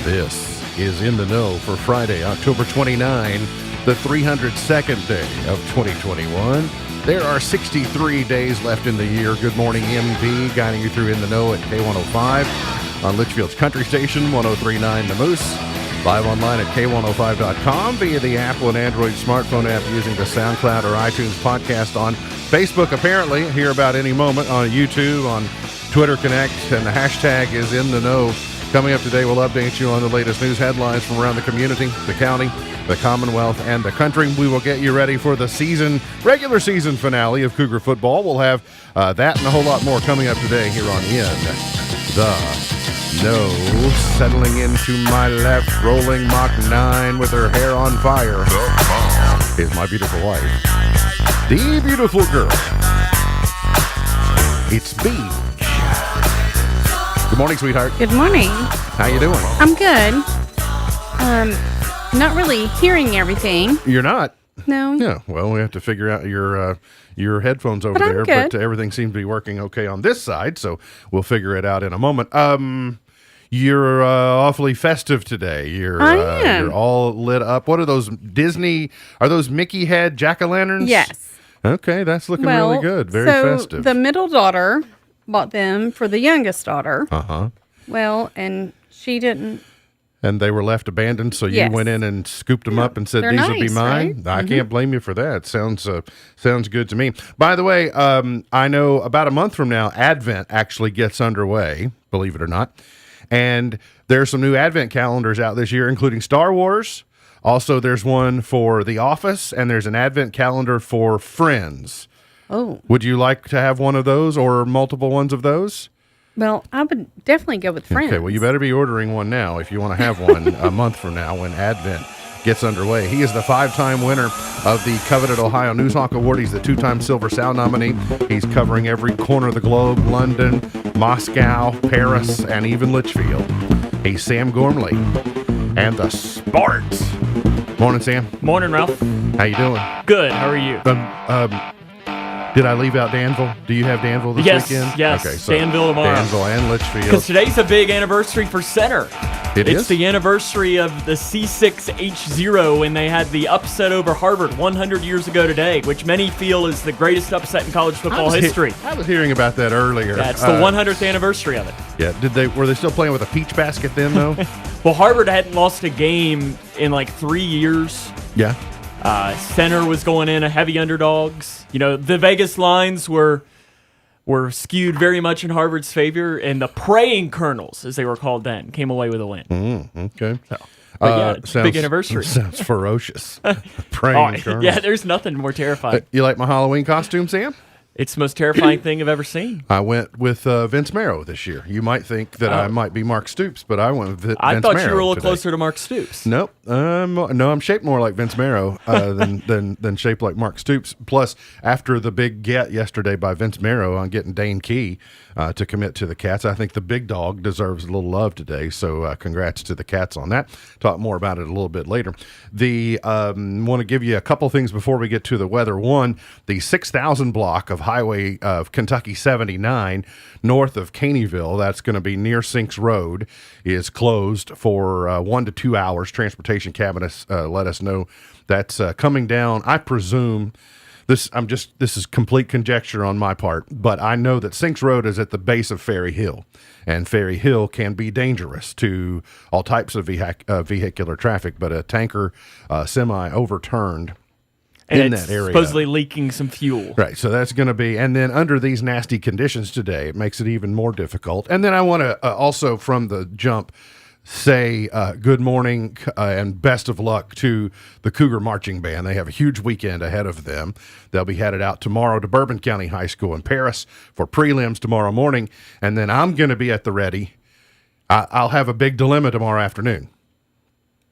This is In the Know for Friday, October 29, the 302nd day of 2021. There are 63 days left in the year. Good morning, MP, guiding you through In the Know at K105 on Litchfield's Country Station, 1039 The Moose. Live online at K105.com via the Apple and Android smartphone app using the SoundCloud or iTunes podcast on Facebook, apparently. Hear about any moment on YouTube, on Twitter Connect, and the hashtag is In the Know. Coming up today, we'll update you on the latest news headlines from around the community, the county, the Commonwealth, and the country. We will get you ready for the regular season finale of Cougar football. We'll have that and a whole lot more coming up today here on In the Know. Settling into my left, rolling Mach 9 with her hair on fire, is my beautiful wife, the beautiful girl. It's Beach. Good morning, sweetheart. Good morning. How you doing? I'm good. Not really hearing everything. You're not? No. Yeah. Well, we have to figure out your headphones over there, good. but everything seems to be working okay on this side, so we'll figure it out in a moment. You're awfully festive today. I am. You're all lit up. What are those Disney? Are those Mickey head jack-o'-lanterns? Yes. Okay, that's looking really good. Very festive. The middle daughter bought them for the youngest daughter. Uh-huh. Well, and she didn't. And they were left abandoned, so you Yes. went in and scooped them up and said, They're these will be nice, mine? right? I can't blame you for that. Sounds good to me. By the way, I know about a month from now, Advent actually gets underway, believe it or not. And there's some new Advent calendars out this year, including Star Wars. Also, there's one for The Office, and there's an Advent calendar for Friends. Oh. Would you like to have one of those or multiple ones of those? Well, I would definitely go with Friends. Okay, well, you better be ordering one now if you want to have one a month from now when Advent gets underway. He is the 5-time winner of the coveted Ohio Newshawk Award. He's the 2-time Silver Sound nominee. He's covering every corner of the globe: London, Moscow, Paris, and even Litchfield. He's Sam Gormley and the Sparks. Morning, Sam. Morning, Ralph. How you doing? Good. How are you? Did I leave out Danville? Do you have Danville this weekend? Yes. Okay, so Danville tomorrow. Danville and Litchfield. Because today's a big anniversary for Center. It's the anniversary of the C6H0 when they had the upset over Harvard 100 years ago today, which many feel is the greatest upset in college football history. I was hearing about that earlier. Yeah, it's the 100th anniversary of it. Yeah, were they still playing with a peach basket then, though? Well, Harvard hadn't lost a game in like 3 years. Yeah. Center was going in a heavy underdogs. You know, the Vegas lines were skewed very much in Harvard's favor, and the Praying Colonels, as they were called then, came away with a win. Okay. So, but yeah, it's a big anniversary. Sounds ferocious. Praying Colonels. Yeah, there's nothing more terrifying. You like my Halloween costume, Sam? It's the most terrifying thing I've ever seen. I went with Vince Marrow this year. You might think that I might be Mark Stoops, but I went with Vince Marrow. I thought you were a little today. closer to Mark Stoops. Nope. No, I'm shaped more like Vince Marrow than shaped like Mark Stoops. Plus, after the big get yesterday by Vince Marrow on getting Dane Key to commit to the Cats, I think the big dog deserves a little love today. So congrats to the Cats on that. Talk more about it a little bit later. Want to give you a couple things before we get to the weather. One, the 6,000 block of Highway of Kentucky 79 north of Caneyville, that's going to be near Sinks Road, is closed for 1 to 2 hours. Transportation cabinets let us know that's coming down. I presume this is complete conjecture on my part, but I know that Sinks Road is at the base of Ferry Hill, and Ferry Hill can be dangerous to all types of vehicular traffic, but a tanker semi overturned and in it's that area. Supposedly leaking some fuel. Right, so that's going to be, and then under these nasty conditions today, it makes it even more difficult. And then I want to also from the jump say good morning and best of luck to the Cougar Marching Band. They have a huge weekend ahead of them. They'll be headed out tomorrow to Bourbon County High School in Paris for prelims tomorrow morning, and then I'm going to be at the ready. I'll have a big dilemma tomorrow afternoon.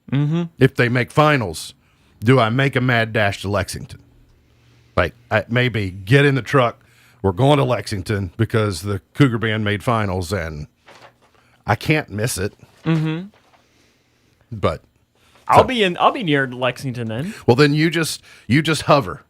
Mm-hmm. If they make finals, do I make a mad dash to Lexington? Like, maybe get in the truck. We're going to Lexington because the Cougar Band made finals, and I can't miss it. Mm-hmm. But I'll be near Lexington then. well, then you just hover.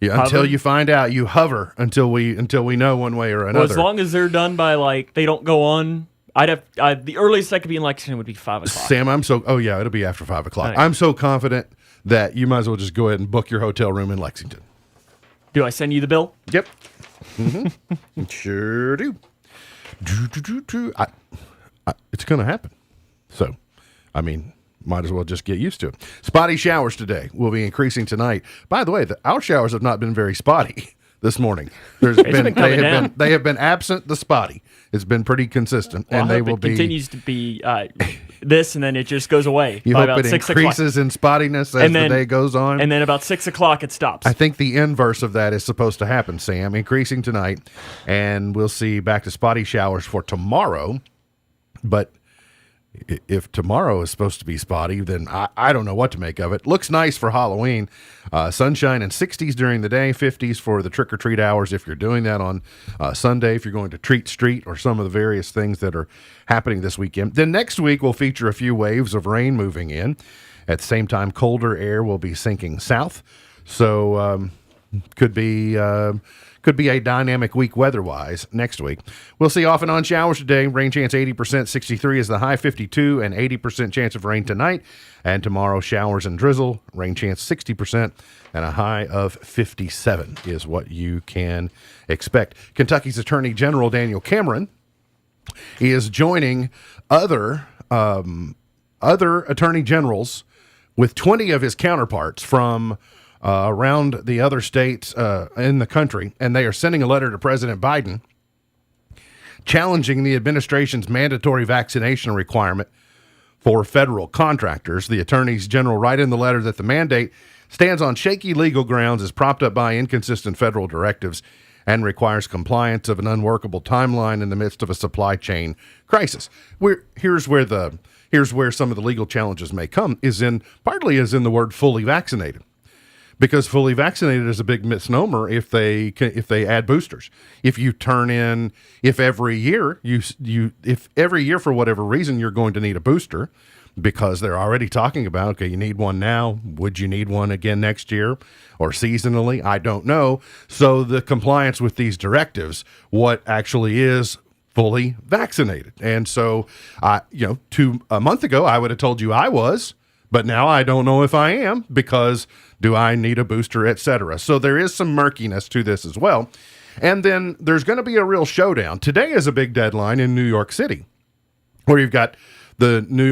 Yeah, until Hover? you find out, you hover until we know one way or another. Well, as long as they're done by they don't go on. The earliest I could be in Lexington would be 5 o'clock. Sam, it'll be after 5 o'clock. Right. I'm so confident that you might as well just go ahead and book your hotel room in Lexington. Do I send you the bill? Yep. Mm-hmm. Sure do. It's going to happen. So, I mean, might as well just get used to it. Spotty showers today will be increasing tonight. By the way, our showers have not been very spotty this morning. They have been absent the spotty. It's been pretty consistent, Well, and I they hope will it be. continues to be this, and then it just goes away. You by hope about it 6 o'clock. increases in spottiness as the day goes on. And then about 6 o'clock it stops. I think the inverse of that is supposed to happen, Sam. Increasing tonight, and we'll see back to spotty showers for tomorrow. But if tomorrow is supposed to be spotty, then I don't know what to make of it. Looks nice for Halloween. Sunshine and 60s during the day, 50s for the trick-or-treat hours if you're doing that on Sunday, if you're going to Treat Street or some of the various things that are happening this weekend. Then next week will feature a few waves of rain moving in. At the same time, colder air will be sinking south. So could be a dynamic week weather-wise next week. We'll see off and on showers today. Rain chance 80%, 63 is the high, 52, and 80% chance of rain tonight. And tomorrow, showers and drizzle. Rain chance 60% and a high of 57 is what you can expect. Kentucky's Attorney General Daniel Cameron is joining other attorney generals with 20 of his counterparts from around the other states in the country, and they are sending a letter to President Biden challenging the administration's mandatory vaccination requirement for federal contractors. The attorneys general write in the letter that the mandate stands on shaky legal grounds, is propped up by inconsistent federal directives, and requires compliance of an unworkable timeline in the midst of a supply chain crisis. Here's where some of the legal challenges may come, partly is in the word fully vaccinated. Because fully vaccinated is a big misnomer if they add boosters. If every year for whatever reason you're going to need a booster, because they're already talking about, okay, you need one now. Would you need one again next year or seasonally? I don't know. So the compliance with these directives, what actually is fully vaccinated. And so, a month ago, I would have told you I was, but now I don't know if I am, because do I need a booster, et cetera. So there is some murkiness to this as well. And then there's going to be a real showdown. Today is a big deadline in New York City, where you've got the New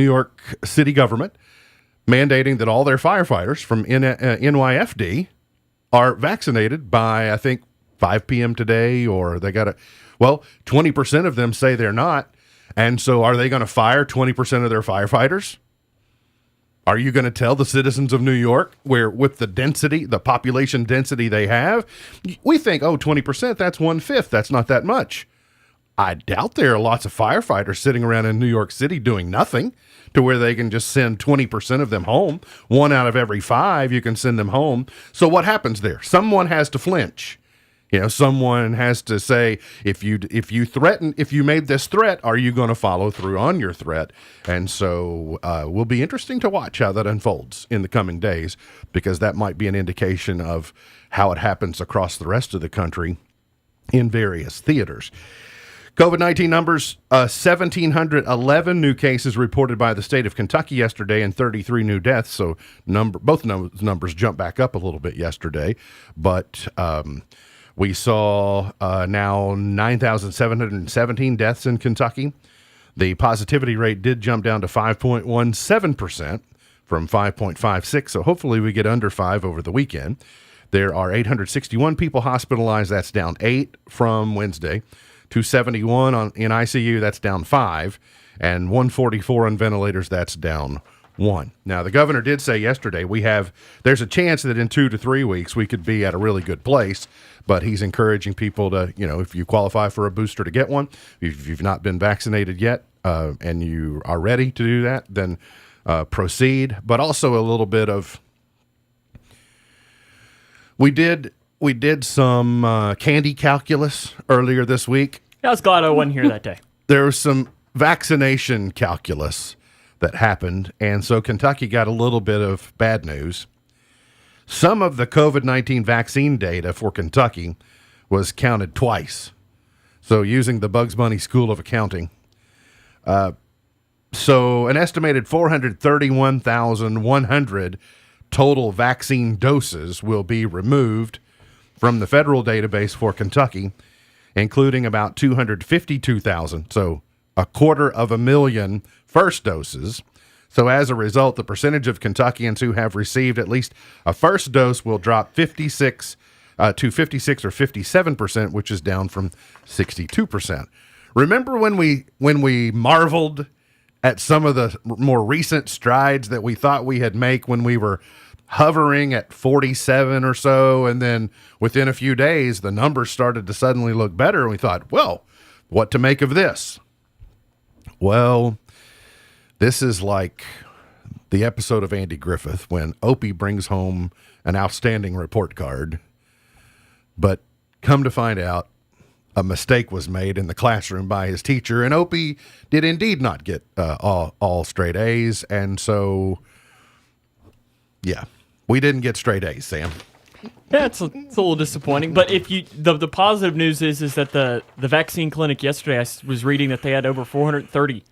York city government mandating that all their firefighters from NYFD are vaccinated by, I think, 5 p.m. today, or 20% of them say they're not. And so are they going to fire 20% of their firefighters? Are you going to tell the citizens of New York, where with the population density they have, we think, 20%, that's 1/5. That's not that much. I doubt there are lots of firefighters sitting around in New York City doing nothing to where they can just send 20% of them home. 1 out of every 5, you can send them home. So what happens there? Someone has to flinch. Someone has to say, if you made this threat, are you going to follow through on your threat? And so will be interesting to watch how that unfolds in the coming days, because that might be an indication of how it happens across the rest of the country in various theaters. COVID-19 numbers, 1,711 new cases reported by the state of Kentucky yesterday and 33 new deaths. So both numbers jumped back up a little bit yesterday, but we saw now 9,717 deaths in Kentucky. The positivity rate did jump down to 5.17% from 5.56, so hopefully we get under 5 over the weekend. There are 861 people hospitalized. That's down 8 from Wednesday. 271 in ICU, that's down 5. And 144 on ventilators, that's down 1. Now, the governor did say yesterday there's a chance that in 2 to 3 weeks we could be at a really good place, but he's encouraging people to, if you qualify for a booster, to get one. If you've not been vaccinated yet and you are ready to do that, then proceed. But also a little bit of, we did some candy calculus earlier this week. I was glad I wasn't here that day. There was some vaccination calculus that happened. And so Kentucky got a little bit of bad news. Some of the COVID-19 vaccine data for Kentucky was counted twice. So using the Bugs Bunny School of Accounting. So an estimated 431,100 total vaccine doses will be removed from the federal database for Kentucky, including about 252,000, so 250,000 first doses. So as a result, the percentage of Kentuckians who have received at least a first dose will drop 56 to 56 or 57%, which is down from 62%. Remember when we marveled at some of the more recent strides that we thought we had made when we were hovering at 47 or so, and then within a few days, the numbers started to suddenly look better, and we thought, well, what to make of this? Well, this is like the episode of Andy Griffith when Opie brings home an outstanding report card, but come to find out, a mistake was made in the classroom by his teacher, and Opie did indeed not get all straight A's, and so, yeah, we didn't get straight A's, Sam. Yeah, it's a little disappointing. But if you, the positive news is that the vaccine clinic yesterday, I was reading that they had over 430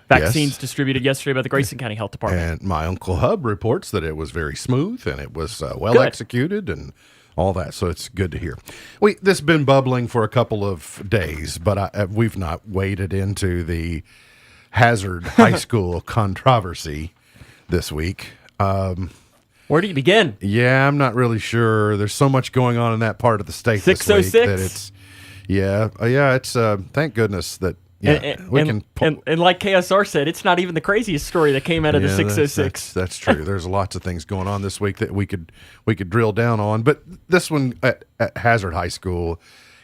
vaccines distributed yesterday by the Grayson County Health Department. And my Uncle Hub reports that it was very smooth and it was well Good. executed and all that. So it's good to hear. This has been bubbling for a couple of days, but we've not waded into the Hazard High School controversy this week. Where do you begin? Yeah, I'm not really sure. There's so much going on in that part of the state this week 606? that it's, it's thank goodness that And like KSR said, it's not even the craziest story that came out of the 606. That's true. There's lots of things going on this week that we could drill down on. But this one at Hazard High School,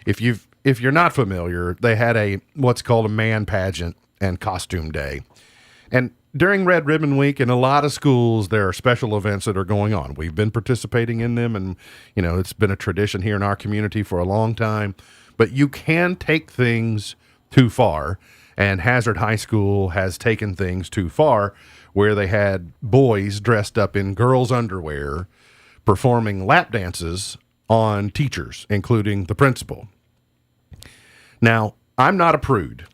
if you're not familiar, they had what's called a man pageant and costume day. And during Red Ribbon Week, in a lot of schools, there are special events that are going on. We've been participating in them, and it's been a tradition here in our community for a long time. But you can take things too far, and Hazard High School has taken things too far, where they had boys dressed up in girls' underwear performing lap dances on teachers, including the principal. Now, I'm not a prude.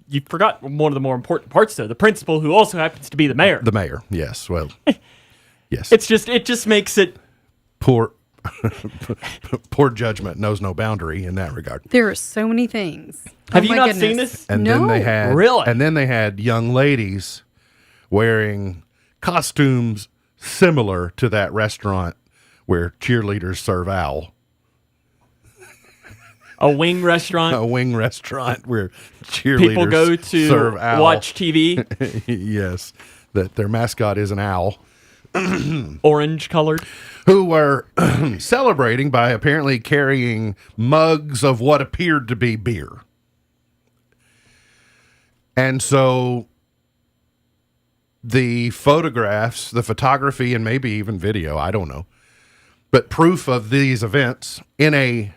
You forgot one of the more important parts, though. The principal, who also happens to be the mayor. The mayor, yes. Well, yes. It just makes it poor judgment knows no boundary in that regard. There are so many things. Have you my not goodness. seen this? And No. then they had young ladies wearing costumes similar to that restaurant where cheerleaders serve owl. A wing restaurant. A wing restaurant where cheerleaders People go to serve owl. watch TV. Yes, that their mascot is an owl. Orange colored. Who were celebrating by apparently carrying mugs of what appeared to be beer. And so the photographs, the photography, and maybe even video, I don't know, but proof of these events in a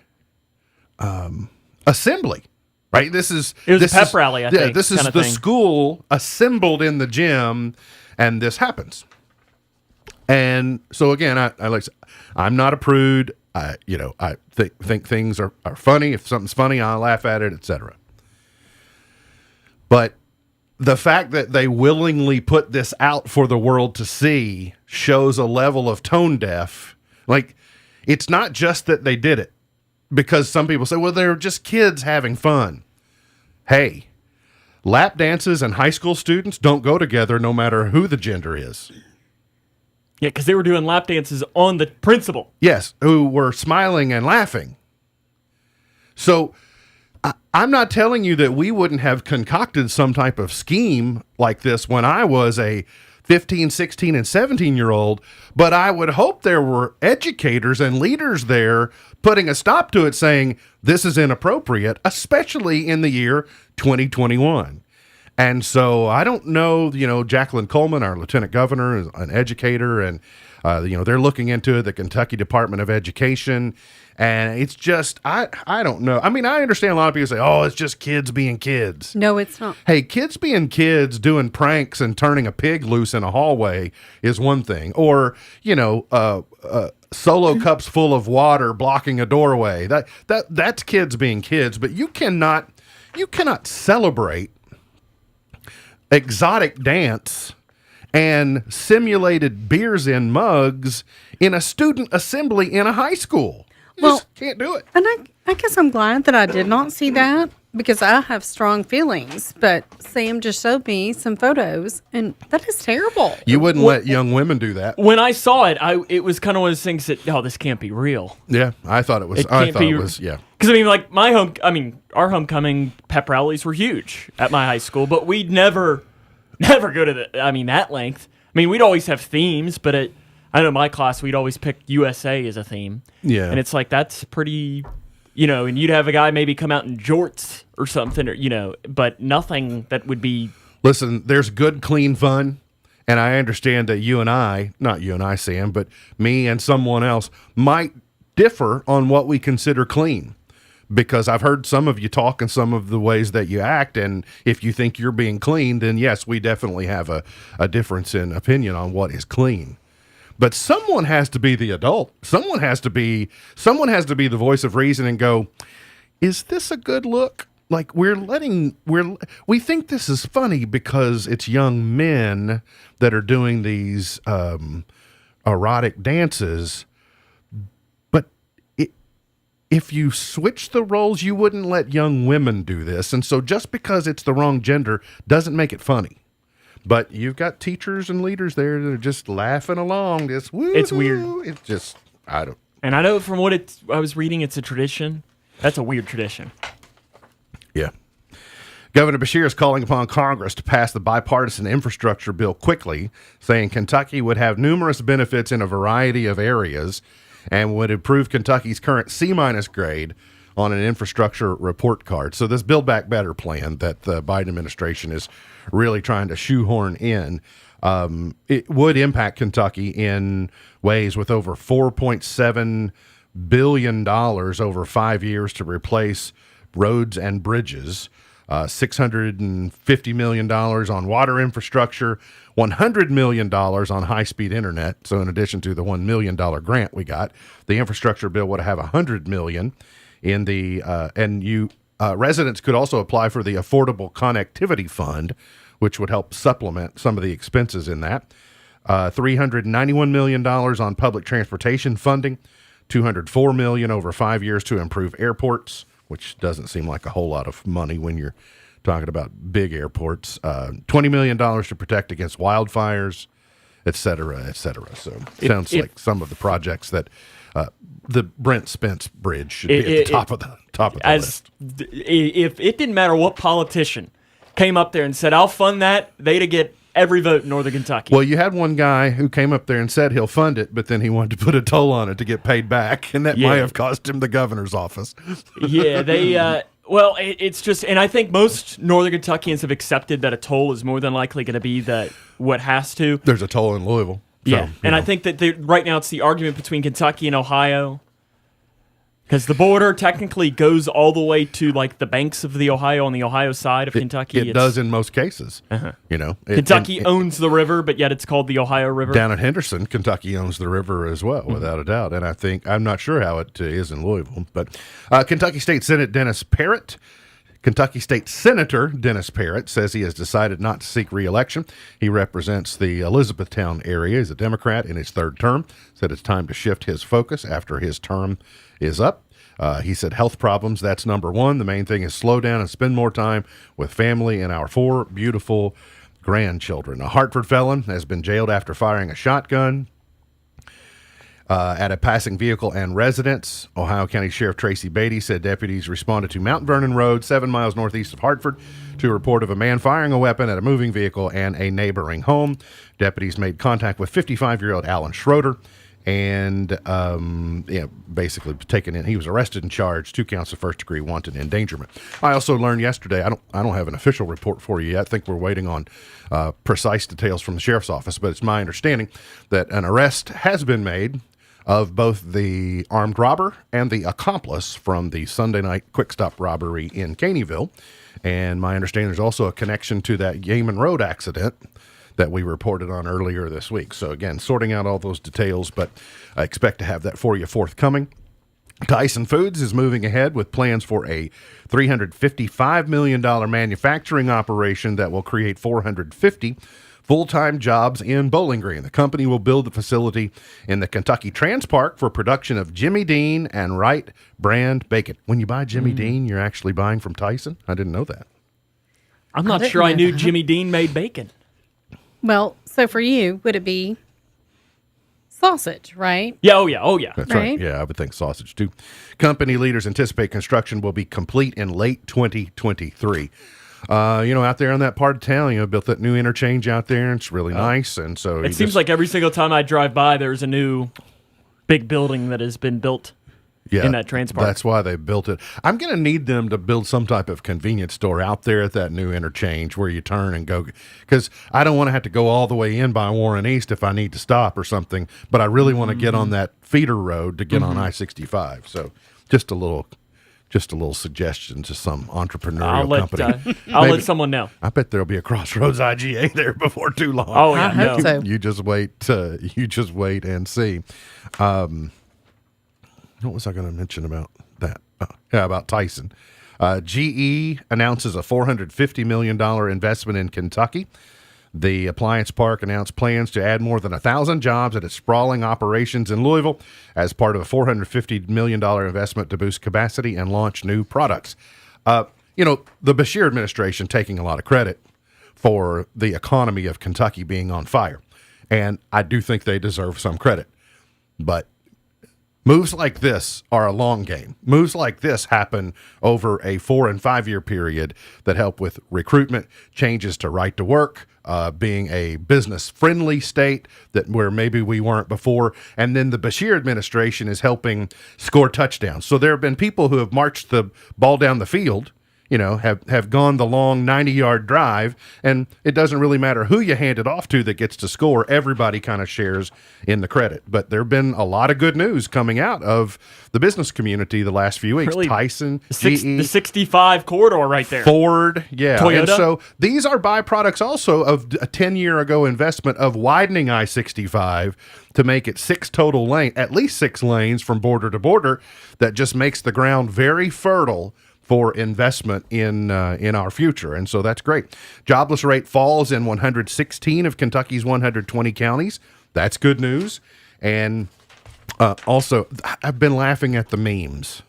assembly, right? It was a pep rally, I think. This is the school assembled in the gym, and this happens. And so again, I'm not a prude. I think things are funny. If something's funny, I laugh at it, etc. But the fact that they willingly put this out for the world to see shows a level of tone deaf. Like, it's not just that they did it, because some people say, well, they're just kids having fun. Hey, lap dances and high school students don't go together no matter who the gender is. Yeah, because they were doing lap dances on the principal. Yes, who were smiling and laughing. So I'm not telling you that we wouldn't have concocted some type of scheme like this when I was a 15, 16, and 17-year-old, but I would hope there were educators and leaders there putting a stop to it, saying this is inappropriate, especially in the year 2021. And so I don't know, Jacqueline Coleman, our lieutenant governor, is an educator, and They're looking into it, the Kentucky Department of Education. And it's just, I don't know. I mean, I understand a lot of people say, oh, it's just kids being kids. No, it's not. Hey, kids being kids doing pranks and turning a pig loose in a hallway is one thing. Or, Solo cups full of water blocking a doorway. That's kids being kids. But you cannot celebrate exotic dance and simulated beers in mugs in a student assembly in a high school. You just can't do it. And I guess I'm glad that I did not see that because I have strong feelings. But Sam just showed me some photos, and that is terrible. You wouldn't let young women do that. When I saw it, it was kind of one of those things that, this can't be real. Yeah, I thought it was. Yeah. Because our homecoming pep rallies were huge at my high school, but we'd never go to that length. I mean, we'd always have themes, but I know my class, we'd always pick USA as a theme. Yeah. And it's like, that's pretty, and you'd have a guy maybe come out in jorts or something, but nothing that would be. Listen, there's good, clean fun. And I understand that not you and I, Sam, but me and someone else might differ on what we consider clean. Because I've heard some of you talk and some of the ways that you act, and if you think you're being clean, then yes, we definitely have a difference in opinion on what is clean. But someone has to be the adult. Someone has to be the voice of reason and go, is this a good look? Like we think this is funny because it's young men that are doing these erotic dances. But if you switch the roles, you wouldn't let young women do this. And so just because it's the wrong gender doesn't make it funny. But you've got teachers and leaders there that are just laughing along. It's weird. It's just, I don't. And I know from what I was reading, it's a tradition. That's a weird tradition. Yeah. Governor Beshear is calling upon Congress to pass the bipartisan infrastructure bill quickly, saying Kentucky would have numerous benefits in a variety of areas and would improve Kentucky's current C- grade on an infrastructure report card. So this Build Back Better plan that the Biden administration is really trying to shoehorn in, it would impact Kentucky in ways with over $4.7 billion over 5 years to replace roads and bridges, $650 million on water infrastructure, $100 million on high-speed internet. So in addition to the $1 million grant we got, the infrastructure bill would have $100 million in the residents could also apply for the Affordable Connectivity Fund, which would help supplement some of the expenses in that. $391 million on public transportation funding, $204 million over 5 years to improve airports, which doesn't seem like a whole lot of money when you're talking about big airports. $20 million to protect against wildfires, et cetera, et cetera. So sounds like some of the projects that the Brent Spence Bridge should be at the top of the list. If it didn't matter what politician came up there and said, I'll fund that, they'd get every vote in Northern Kentucky. Well, you had one guy who came up there and said he'll fund it, but then he wanted to put a toll on it to get paid back, and that might have cost him the governor's office. Yeah, they... Well, it's just, and I think most Northern Kentuckians have accepted that a toll is more than likely going to be what has to. There's a toll in Louisville. Yeah, and I think that right now it's the argument between Kentucky and Ohio, because the border technically goes all the way to like the banks of the Ohio on the Ohio side of Kentucky. It does in most cases. Kentucky owns the river, but yet it's called the Ohio River. Down at Henderson, Kentucky owns the river as well, without a doubt. And I'm not sure how it is in Louisville, but Kentucky State Senator Dennis Parrott says he has decided not to seek re-election. He represents the Elizabethtown area. He's a Democrat in his third term. Said it's time to shift his focus after his term is up. He said health problems, that's number one. The main thing is slow down and spend more time with family and our 4 beautiful grandchildren. A Hartford felon has been jailed after firing a shotgun at a passing vehicle and residence. Ohio County Sheriff Tracy Beatty said deputies responded to Mount Vernon Road, 7 miles northeast of Hartford, to a report of a man firing a weapon at a moving vehicle and a neighboring home. Deputies made contact with 55-year-old Alan Schroeder and basically taken in. He was arrested and charged 2 counts of first-degree wanton endangerment. I also learned yesterday. I don't have an official report for you yet. I think we're waiting on precise details from the sheriff's office, but it's my understanding that an arrest has been made of both the armed robber and the accomplice from the Sunday night Quick Stop robbery in Caneyville. And my understanding there's also a connection to that Yeaman Road accident that we reported on earlier this week. So again, sorting out all those details, but I expect to have that for you forthcoming. Tyson Foods is moving ahead with plans for a $355 million manufacturing operation that will create 450 full-time jobs in Bowling Green. The company will build the facility in the Kentucky Trans Park for production of Jimmy Dean and Wright brand bacon. When you buy Jimmy Dean, you're actually buying from Tyson? I didn't know that. I'm not sure I knew Jimmy Dean made bacon. Well, so for you, would it be sausage, right? Yeah, oh yeah. That's right. Right? Yeah, I would think sausage too. Company leaders anticipate construction will be complete in late 2023. Out there in that part of town, built that new interchange out there. It's really nice. And so It seems like every single time I drive by, there's a new big building that has been built in that Trans Park. That's why they built it. I'm going to need them to build some type of convenience store out there at that new interchange where you turn and go, because I don't want to have to go all the way in by Warren East if I need to stop or something, but I really want to get on that feeder road to get on I-65. So just a little suggestion to some entrepreneurial company. I'll let someone know. I bet there'll be a Crossroads IGA there before too long. Oh yeah, I hope so. You just wait. You just wait and see. What was I going to mention about that? About Tyson. GE announces a $450 million investment in Kentucky. The appliance park announced plans to add more than 1,000 jobs at its sprawling operations in Louisville as part of a $450 million investment to boost capacity and launch new products. The Beshear administration taking a lot of credit for the economy of Kentucky being on fire. And I do think they deserve some credit. But moves like this are a long game. Moves like this happen over a 4 and 5 year period that help with recruitment, changes to right to work, being a business-friendly state where maybe we weren't before. And then the Beshear administration is helping score touchdowns. So there have been people who have marched the ball down the field, have gone the long 90-yard drive, and it doesn't really matter who you hand it off to that gets to score. Everybody kind of shares in the credit. But there have been a lot of good news coming out of the business community the last few weeks. Really, Tyson, GE, the 65 corridor right there. Ford, Toyota. And so these are byproducts also of a 10-year ago investment of widening I-65 to make it 6 total lanes, at least 6 lanes from border to border. That just makes the ground very fertile for investment in our future. And so that's great. Jobless rate falls in 116 of Kentucky's 120 counties. That's good news. And also, I've been laughing at the memes.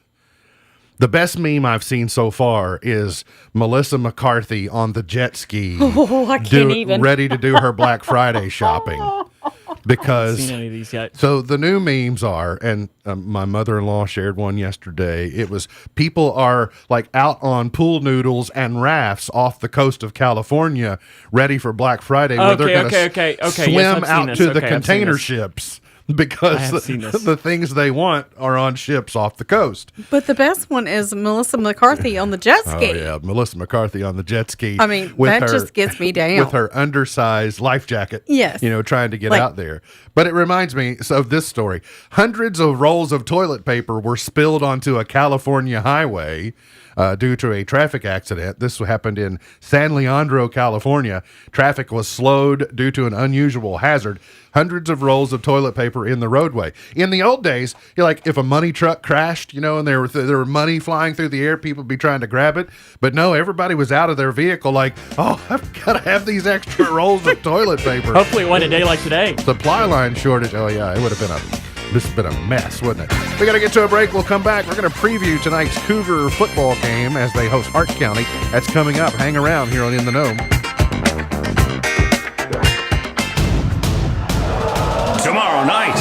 The best meme I've seen so far is Melissa McCarthy on the jet ski, I can't even. ready to do her Black Friday shopping. Because Seen any of these yet? so the new memes are, and my mother-in-law shared one yesterday. It was people are like out on pool noodles and rafts off the coast of California, ready for Black Friday, where they're going to swim Yes, I've seen out this. to the Okay, I've seen container this. ships I because have seen this. the things they want are on ships off the coast. But the best one is Melissa McCarthy on the jet ski. Oh yeah, Melissa McCarthy on the jet ski. I mean, that just gets me down. with her undersized life jacket. Yes. Trying to get Like- out there. But it reminds me of this story. Hundreds of rolls of toilet paper were spilled onto a California highway due to a traffic accident. This happened in San Leandro, California. Traffic was slowed due to an unusual hazard. Hundreds of rolls of toilet paper in the roadway. In the old days, if a money truck crashed, and there were money flying through the air, people would be trying to grab it. But no, everybody was out of their vehicle like, oh, I've got to have these extra rolls of toilet paper. Hopefully, it went a day like today. Supply line shortage. Oh, yeah, it would have been this has been a mess, wouldn't it? We got to get to a break. We'll come back. We're going to preview tonight's Cougar football game as they host Hart County. That's coming up. Hang around here on In the Know. Tomorrow night,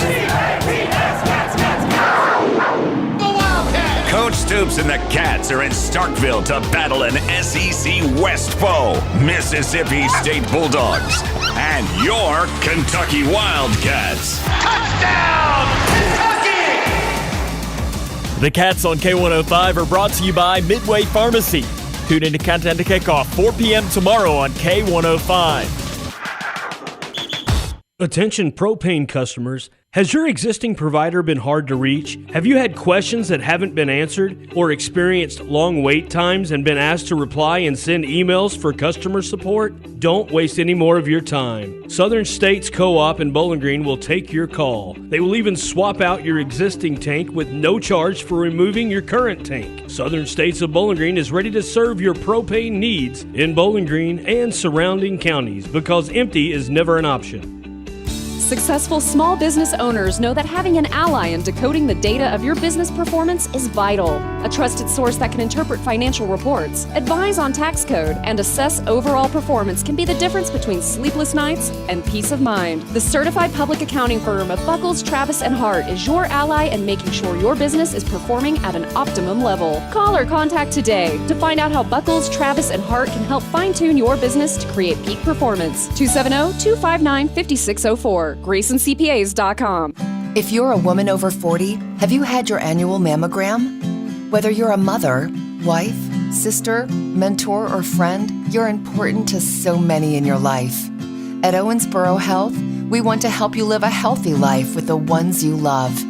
Coach Stoops and the Cats are in Starkville to battle an SEC West foe, Mississippi State Bulldogs, and your Kentucky Wildcats. Touchdown, Kentucky! The Cats on K105 are brought to you by Midway Pharmacy. Tune in to Countdown to Kickoff, 4 p.m. tomorrow on K105. Attention propane customers. Has your existing provider been hard to reach? Have you had questions that haven't been answered or experienced long wait times and been asked to reply and send emails for customer support? Don't waste any more of your time. Southern States Co-op in Bowling Green will take your call. They will even swap out your existing tank with no charge for removing your current tank. Southern States of Bowling Green is ready to serve your propane needs in Bowling Green and surrounding counties because empty is never an option. Successful small business owners know that having an ally in decoding the data of your business performance is vital. A trusted source that can interpret financial reports, advise on tax code, and assess overall performance can be the difference between sleepless nights and peace of mind. The certified public accounting firm of Buckles, Travis & Hart is your ally in making sure your business is performing at an optimum level. Call or contact today to find out how Buckles, Travis & Hart can help fine-tune your business to create peak performance. 270-259-5604. GraysonCPAs.com. If you're a woman over 40, have you had your annual mammogram? Whether you're a mother, wife, sister, mentor, or friend, you're important to so many in your life. At Owensboro Health, we want to help you live a healthy life with the ones you love.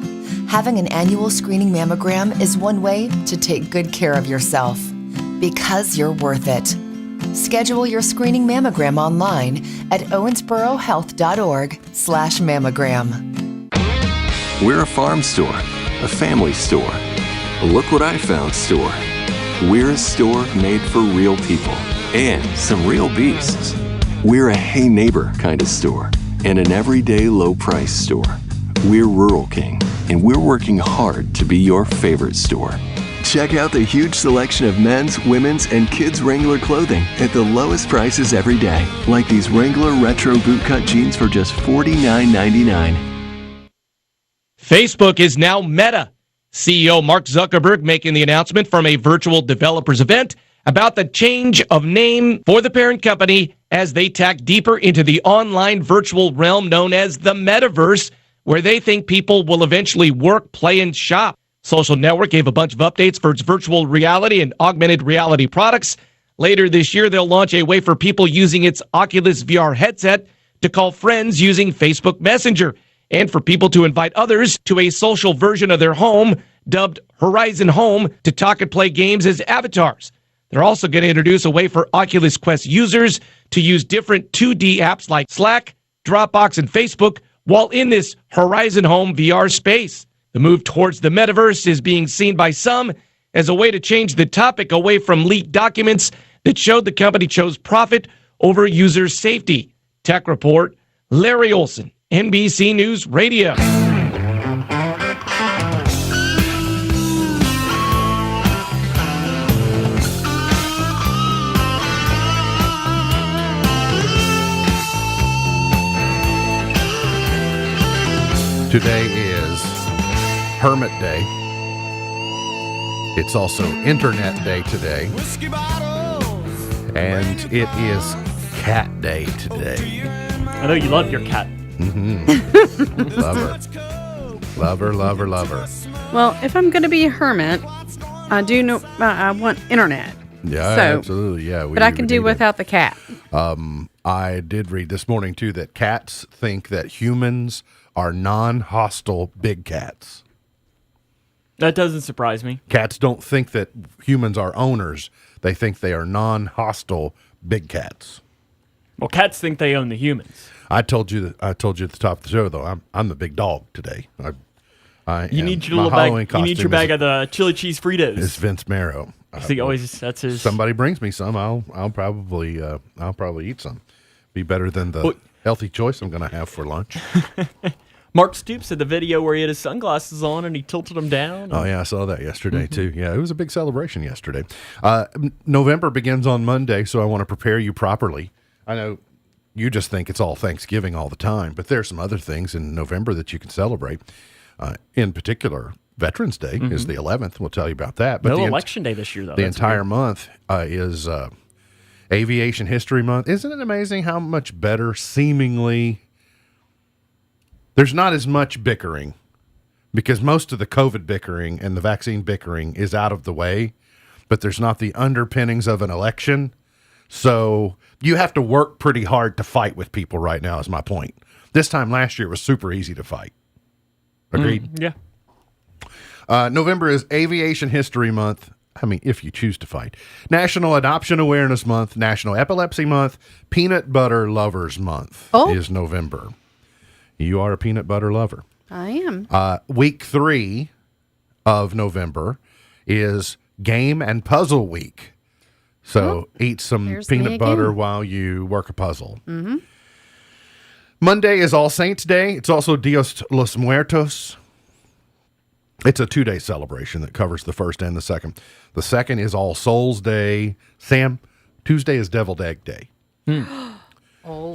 Having an annual screening mammogram is one way to take good care of yourself, because you're worth it. Schedule your screening mammogram online at owensborohealth.org/mammogram. We're a farm store, a family store, a look what I found store. We're a store made for real people and some real beasts. We're a hey neighbor kind of store and an everyday low price store. We're Rural King, and we're working hard to be your favorite store. Check out the huge selection of men's, women's, and kids' Wrangler clothing at the lowest prices every day, like these Wrangler Retro Bootcut jeans for just $49.99. Facebook is now Meta. CEO Mark Zuckerberg making the announcement from a virtual developers event about the change of name for the parent company as they tack deeper into the online virtual realm known as the metaverse, where they think people will eventually work, play, and shop. Social Network gave a bunch of updates for its virtual reality and augmented reality products. Later this year, they'll launch a way for people using its Oculus VR headset to call friends using Facebook Messenger, and for people to invite others to a social version of their home, dubbed Horizon Home, to talk and play games as avatars. They're also going to introduce a way for Oculus Quest users to use different 2D apps like Slack, Dropbox, and Facebook while in this Horizon Home VR space. The move towards the metaverse is being seen by some as a way to change the topic away from leaked documents that showed the company chose profit over user safety. Tech Report, Larry Olson, NBC News Radio. Today is Hermit Day. It's also Internet Day today. And it is Cat Day today. I know you love your cat. Mm-hmm. Love her. Well, if I'm going to be a hermit, I do know I want internet. Yeah, So, absolutely. Yeah, But I can do without the cat. I did read this morning, too, that cats think that humans are non-hostile big cats. That doesn't surprise me. Cats don't think that humans are owners. They think they are non-hostile big cats. Well, cats think they own the humans. I told you at the top of the show, though, I'm the big dog today. You need your little bag. You need your bag of the chili cheese Fritos. It's Vince Marrow. See, always that's his. Somebody brings me some, I'll probably eat some. Be better than the healthy choice I'm going to have for lunch. Mark Stoops had the video where he had his sunglasses on and he tilted them down. Oh, yeah, I saw that yesterday, too. Yeah, it was a big celebration yesterday. November begins on Monday, so I want to prepare you properly. I know you just think it's all Thanksgiving all the time, but there's some other things in November that you can celebrate. In particular, Veterans Day is the 11th. We'll tell you about that. But No the election day this year, though. The That's entire weird. month is Aviation History Month. Isn't it amazing how much better, seemingly, there's not as much bickering because most of the COVID bickering and the vaccine bickering is out of the way, but there's not the underpinnings of an election. So you have to work pretty hard to fight with people right now, is my point. This time last year it was super easy to fight. Agreed? Yeah. November is Aviation History Month. I mean, if you choose to fight. National Adoption Awareness Month, National Epilepsy Month, Peanut Butter Lovers Month is November. You are a peanut butter lover. I am. Week 3 of November is Game and Puzzle Week. So eat some there's me peanut butter again. while you work a puzzle. Mm-hmm. Monday is All Saints Day. It's also Dios los Muertos. It's a 2-day celebration that covers the first and the second. The second is All Souls Day. Sam, Tuesday is Deviled Egg Day.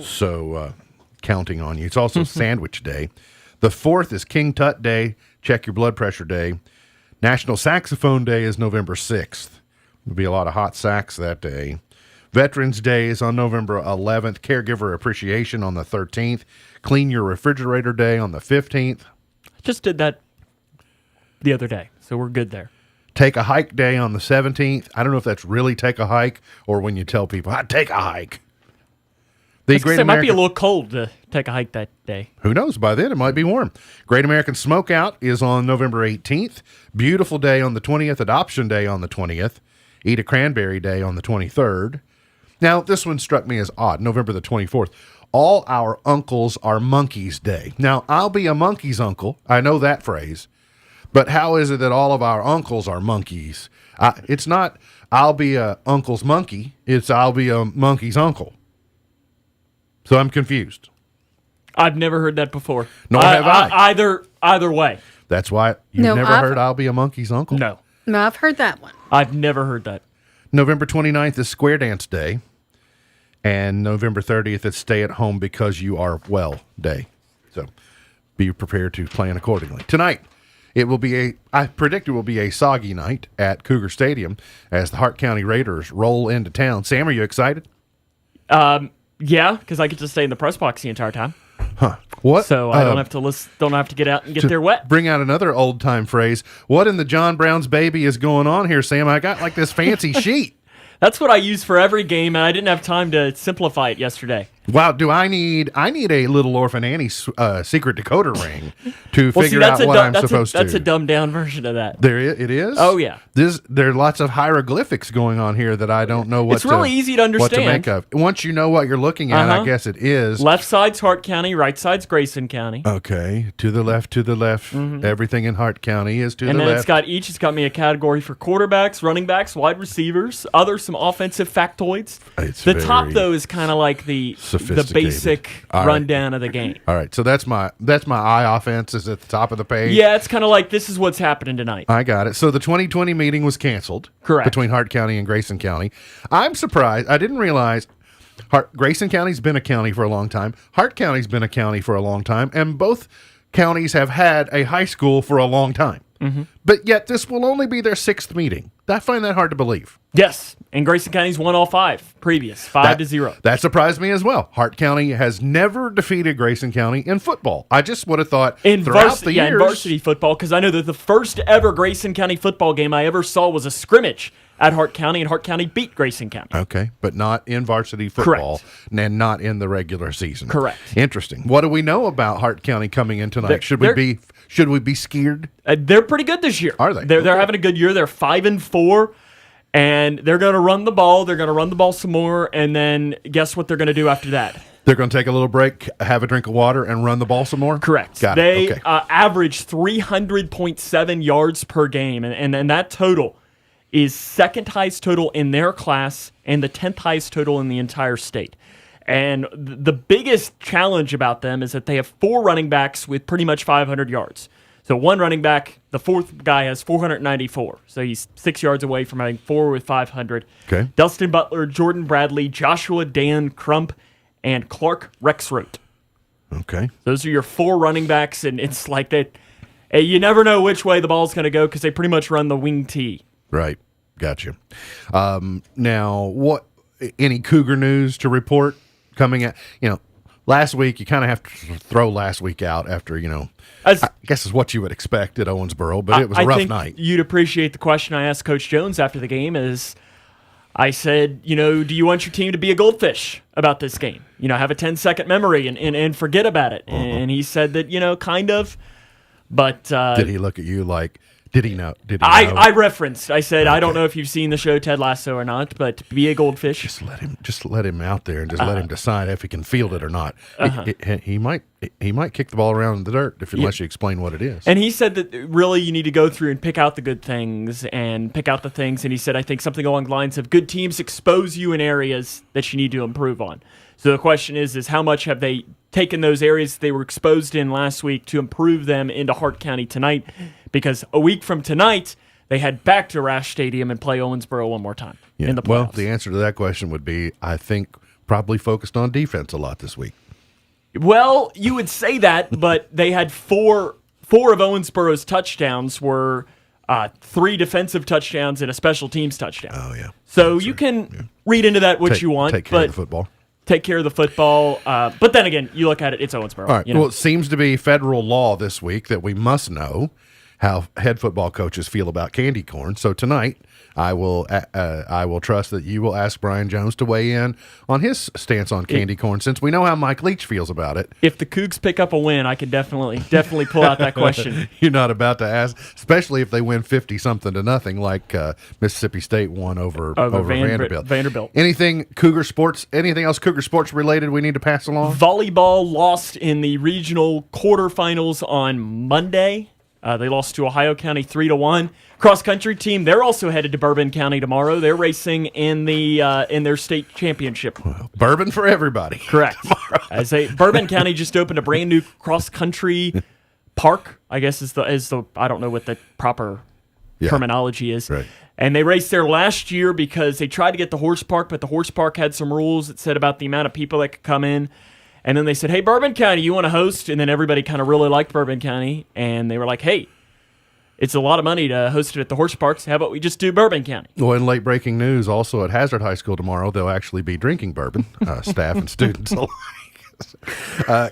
So counting on you. It's also Sandwich Day. The 4th is King Tut Day. Check your blood pressure day. National Saxophone Day is November 6th. There'll be a lot of hot sax that day. Veterans Day is on November 11th. Caregiver Appreciation on the 13th. Clean Your Refrigerator Day on the 15th. Just did that the other day, so we're good there. Take a Hike Day on the 17th. I don't know if that's really take a hike or when you tell people, take a hike. The Great It might be a American, little cold to take a hike that day. who knows, by then it might be warm. Great American Smokeout is on November 18th. Beautiful Day on the 20th. Adoption Day on the 20th. Eat a Cranberry Day on the 23rd. Now, this one struck me as odd. November the 24th. All Our Uncles Are Monkeys Day. Now, I'll be a monkey's uncle. I know that phrase. But how is it that all of our uncles are monkeys? It's not I'll be a uncle's monkey. It's I'll be a monkey's uncle. So I'm confused. I've never heard that before. Nor have I. Either way. That's why you've No, never I've- heard I'll be a monkey's uncle. No. No, I've heard that one. I've never heard that. November 29th is Square Dance Day. And November 30th is Stay at Home Because You Are Well Day. So be prepared to plan accordingly. Tonight, I predict it will be a soggy night at Cougar Stadium as the Hart County Raiders roll into town. Sam, are you excited? Yeah, because I get to stay in the press box the entire time, What? so I don't have to get out and get there wet. Bring out another old time phrase. What in the John Brown's baby is going on here, Sam? I got like this fancy sheet. That's what I use for every game, and I didn't have time to simplify it yesterday. Wow, do I need a Little Orphan Annie secret decoder ring to Well, figure see, out what I'm supposed to? That's a dumbed down version of that. It is? Oh, yeah. There are lots of hieroglyphics going on here that I don't know what It's really easy to what to understand. make of. Once you know what you're looking at, I guess it is. Left side's Hart County, right side's Grayson County. Okay, to the left. Everything in Hart County is to And the then left. it's got me a category for quarterbacks, running backs, wide receivers, some offensive factoids. It's The top, very though, is kind of like the sophisticated. basic All right. rundown of the game. All right, so that's my eye offense is at the top of the page. Yeah, it's kind of like this is what's happening tonight. I got it. So the 2020 meeting was canceled. Correct. Between Hart County and Grayson County. I'm surprised. I didn't realize Grayson County's been a county for a long time. Hart County's been a county for a long time. And both counties have had a high school for a long time. Mm-hmm. But yet this will only be their 6th meeting. I find that hard to believe. Yes, and Grayson County's won all 5 previous, 5-0. That surprised me as well. Hart County has never defeated Grayson County in football. I just would have thought In throughout the years. in varsity football, because I know that the first ever Grayson County football game I ever saw was a scrimmage at Hart County, and Hart County beat Grayson County. Okay, but not in varsity football. Correct. And not in the regular season. Correct. Interesting. What do we know about Hart County coming in tonight? They're- Should we be scared? They're pretty good this year. Are they? They're Okay. having a good year. They're 5-4, and they're going to run the ball. They're going to run the ball some more, and then guess what they're going to do after that? They're going to take a little break, have a drink of water, and run the ball some more? Correct. Got They it. Okay. average 300.7 yards per game, and that total is second highest total in their class and the 10th highest total in the entire state. And the biggest challenge about them is that they have 4 running backs with pretty much 500 yards. So one running back, the 4th guy has 494. So he's 6 yards away from having 4 with 500. Okay. Dustin Butler, Jordan Bradley, Joshua Dan Crump, and Clark Rexroth. Okay. Those are your 4 running backs, and it's like that. You never know which way the ball's going to go because they pretty much run the wing tee. Right. Gotcha. Now, what? Any Cougar news to report coming out? Last week, you kind of have to throw last week out after, I guess is what you would expect at Owensboro, but it was a rough night. You'd appreciate the question I asked Coach Jones after the game is, I said, do you want your team to be a goldfish about this game? Have a 10-second memory and forget about it. Uh-huh. And he said that, kind of. But did he look at you like, did he know? I referenced. I said, okay. I don't know if you've seen the show Ted Lasso or not, but be a goldfish. Just let him out there and just let him decide if he can field it or not. Uh-huh. He might kick the ball around in the dirt unless you explain what it is. And he said that really you need to go through and pick out the good things and pick out the things. And he said, I think something along the lines of good teams expose you in areas that you need to improve on. So the question is how much have they taken those areas they were exposed in last week to improve them into Hart County tonight? Because a week from tonight, they head back to Rash Stadium and play Owensboro one more time in the playoffs. Well, the answer to that question would be, I think, probably focused on defense a lot this week. Well, you would say that, but they had four of Owensboro's touchdowns were 3 defensive touchdowns and a special teams touchdown. Oh, yeah. So you can read into that what you want. Take care of the football. Take care of the football. But then again, you look at it, it's Owensboro. All right. Well, it seems to be federal law this week that we must know how head football coaches feel about candy corn. So tonight, I will trust that you will ask Brian Jones to weigh in on his stance on candy corn, since we know how Mike Leach feels about it. If the Cougs pick up a win, I could definitely pull out that question. You're not about to ask, especially if they win 50-something to nothing, like Mississippi State won over Vanderbilt. Anything Cougar sports? Anything else Cougar sports related we need to pass along? Volleyball lost in the regional quarterfinals on Monday. They lost to Ohio County 3-1. Cross country team, they're also headed to Bourbon County tomorrow. They're racing in their state championship. Well, Bourbon for everybody. Correct. Bourbon County just opened a brand new cross country park. I guess is the I don't know what the proper terminology is. Right. And they raced there last year because they tried to get the horse park, but the horse park had some rules that said about the amount of people that could come in. And then they said, hey, Bourbon County, you want to host? And then everybody kind of really liked Bourbon County. And they were like, hey, it's a lot of money to host it at the horse parks. How about we just do Bourbon County? Well, in late breaking news, also at Hazard High School tomorrow, they'll actually be drinking bourbon, staff and students alike.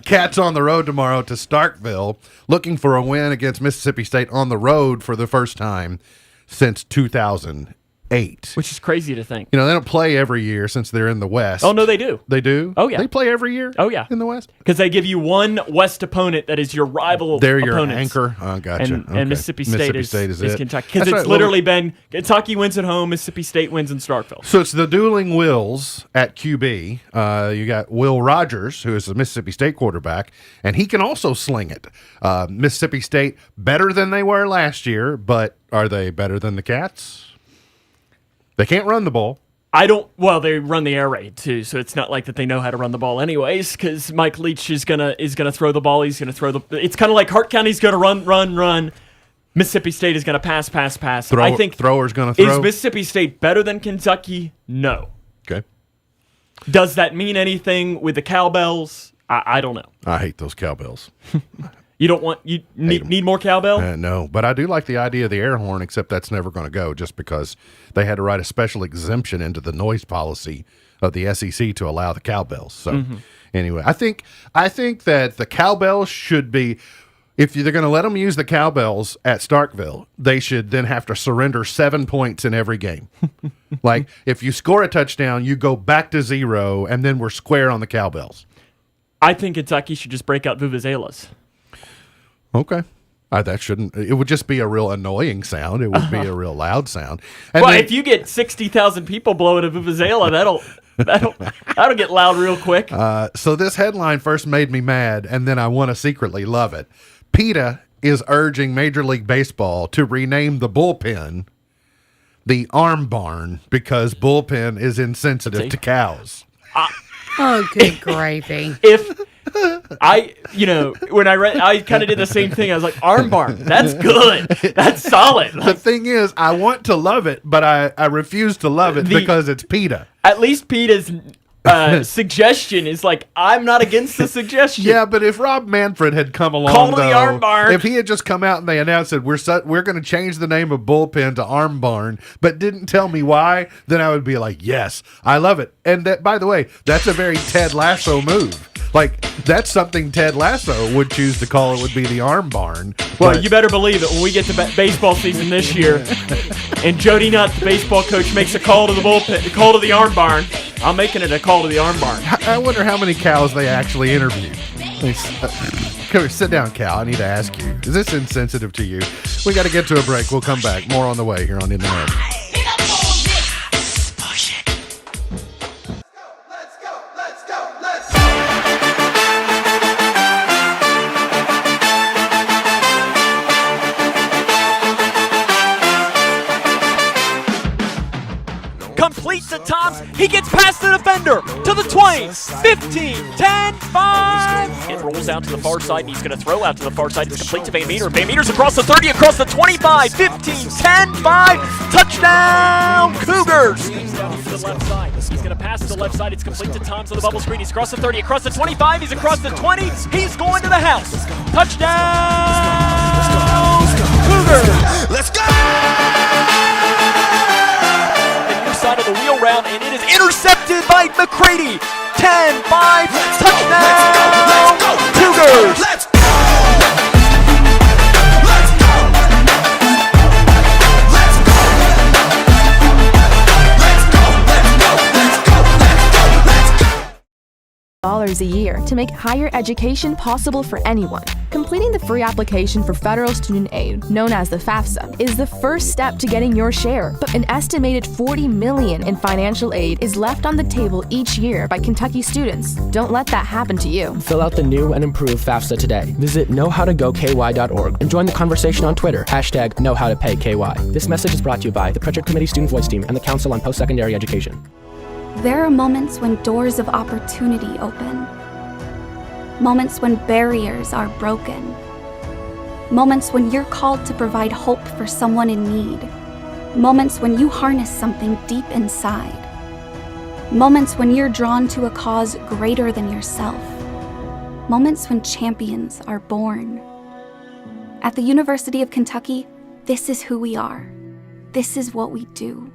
Cats on the road tomorrow to Starkville, looking for a win against Mississippi State on the road for the first time since 2008. Which is crazy to think. They don't play every year since they're in the West. Oh, no, they do. They do? Oh, yeah. They play every year? Oh, yeah. In the West? Because they give you one West opponent that is your rival They're opponents. your anchor? Oh, gotcha. And Mississippi State is Kentucky. Because it's right. literally been Kentucky wins at home, Mississippi State wins in Starkville. So it's the dueling Wills at QB. You got Will Rogers, who is the Mississippi State quarterback, and he can also sling it. Mississippi State better than they were last year, but are they better than the Cats? They can't run the ball. Well, they run the air raid too, so it's not like that they know how to run the ball anyways. Because Mike Leach is gonna throw the ball. He's gonna throw the. It's kind of like Hart County's gonna run. Mississippi State is gonna pass. I think thrower's gonna throw. Is Mississippi State better than Kentucky? No. Okay. Does that mean anything with the cowbells? I don't know. I hate those cowbells. You need more cowbell? No, but I do like the idea of the air horn, except that's never going to go just because they had to write a special exemption into the noise policy of the SEC to allow the cowbells. So anyway, I think that the cowbells should be, if they're going to let them use the cowbells at Starkville, they should then have to surrender 7 points in every game. Like if you score a touchdown, you go back to 0, and then we're square on the cowbells. I think Kentucky should just break out vuvuzelas. Okay. It would just be a real annoying sound. It would be a real loud sound. And if you get 60,000 people blowing a vuvuzela, that'll get loud real quick. So this headline first made me mad, and then I want to secretly love it. PETA is urging Major League Baseball to rename the bullpen the Arm Barn because bullpen is insensitive to cows. Oh, good gravy. When I read, I kind of did the same thing. I was like, Arm Barn, that's good. That's solid. The thing is, I want to love it, but I refuse to love it because it's PETA. At least PETA's suggestion is like, I'm not against the suggestion. Yeah, but if Rob Manfred had come along, Call to the Arm Barn. if he had just come out and they announced that we're going to change the name of Bullpen to Arm Barn, but didn't tell me why, then I would be like, yes, I love it. And that, by the way, that's a very Ted Lasso move. Like, that's something Ted Lasso would choose to call it, would be the Arm Barn. Well, But- you better believe it. When we get to baseball season this year, and Jody Nutt, the baseball coach, makes a call to the bullpen, a call to the Arm Barn, I'm making it a call to the Arm Barn. I wonder how many cows they actually interviewed. Come here, sit down, Cal. I need to ask you. Is this insensitive to you? We got to get to a break. We'll come back. More on the way here on In the Know. Completes the tops. He gets past the defender to the 20, 15, 10, 5. It rolls out to the far side, and he's going to throw out to the far side. It's complete to Van Meter. Van Meter's across the 30, across the 25, 15, 10, 5. Touchdown, Cougars. He's down to the left side. He's going to pass to the left side. It's complete to Tom to the bubble screen. He's across the 30, across the 25. He's across the 20. He's going to the house. Touchdown, Cougars. Let's go! Side of the wheel round, and it is intercepted by McCready. 10-5, touchdown, Cougars. Let's go! $1 a year to make higher education possible for anyone. Completing the free application for federal student aid, known as the FAFSA, is the first step to getting your share. But an estimated $40 million in financial aid is left on the table each year by Kentucky students. Don't let that happen to you. Fill out the new and improved FAFSA today. Visit knowhowtogoky.org and join the conversation on Twitter, #KnowHowToPayKY. This message is brought to you by the Pritchard Committee Student Voice Team and the Council on Post-Secondary Education. There are moments when doors of opportunity open. Moments when barriers are broken. Moments when you're called to provide hope for someone in need. Moments when you harness something deep inside. Moments when you're drawn to a cause greater than yourself. Moments when champions are born. At the University of Kentucky, this is who we are. This is what we do.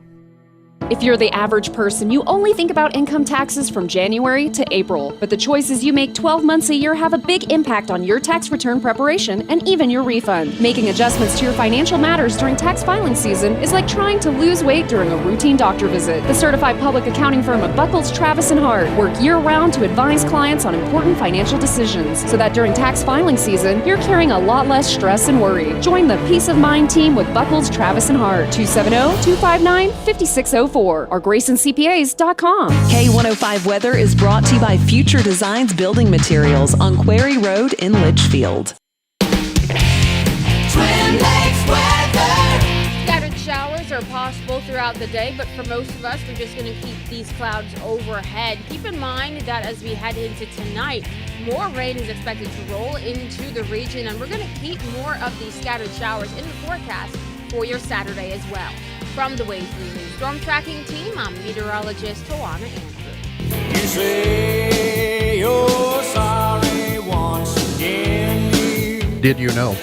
If you're the average person, you only think about income taxes from January to April. But the choices you make 12 months a year have a big impact on your tax return preparation and even your refund. Making adjustments to your financial matters during tax filing season is like trying to lose weight during a routine doctor visit. The certified public accounting firm of Buckles, Travis & Hart work year-round to advise clients on important financial decisions so that during tax filing season, you're carrying a lot less stress and worry. Join the Peace of Mind team with Buckles, Travis & Hart, 270-259-5604 or GraysonCPAs.com. K105 Weather is brought to you by Future Designs Building Materials on Quarry Road in Litchfield. Twin Lakes weather. Scattered showers are possible throughout the day, but for most of us, we're just going to keep these clouds overhead. Keep in mind that as we head into tonight, more rain is expected to roll into the region, and we're going to keep more of these scattered showers in the forecast for your Saturday as well. From the Wave 3 News Storm Tracking Team, I'm meteorologist Tawana Andrew. You say you're sorry once again. Did you know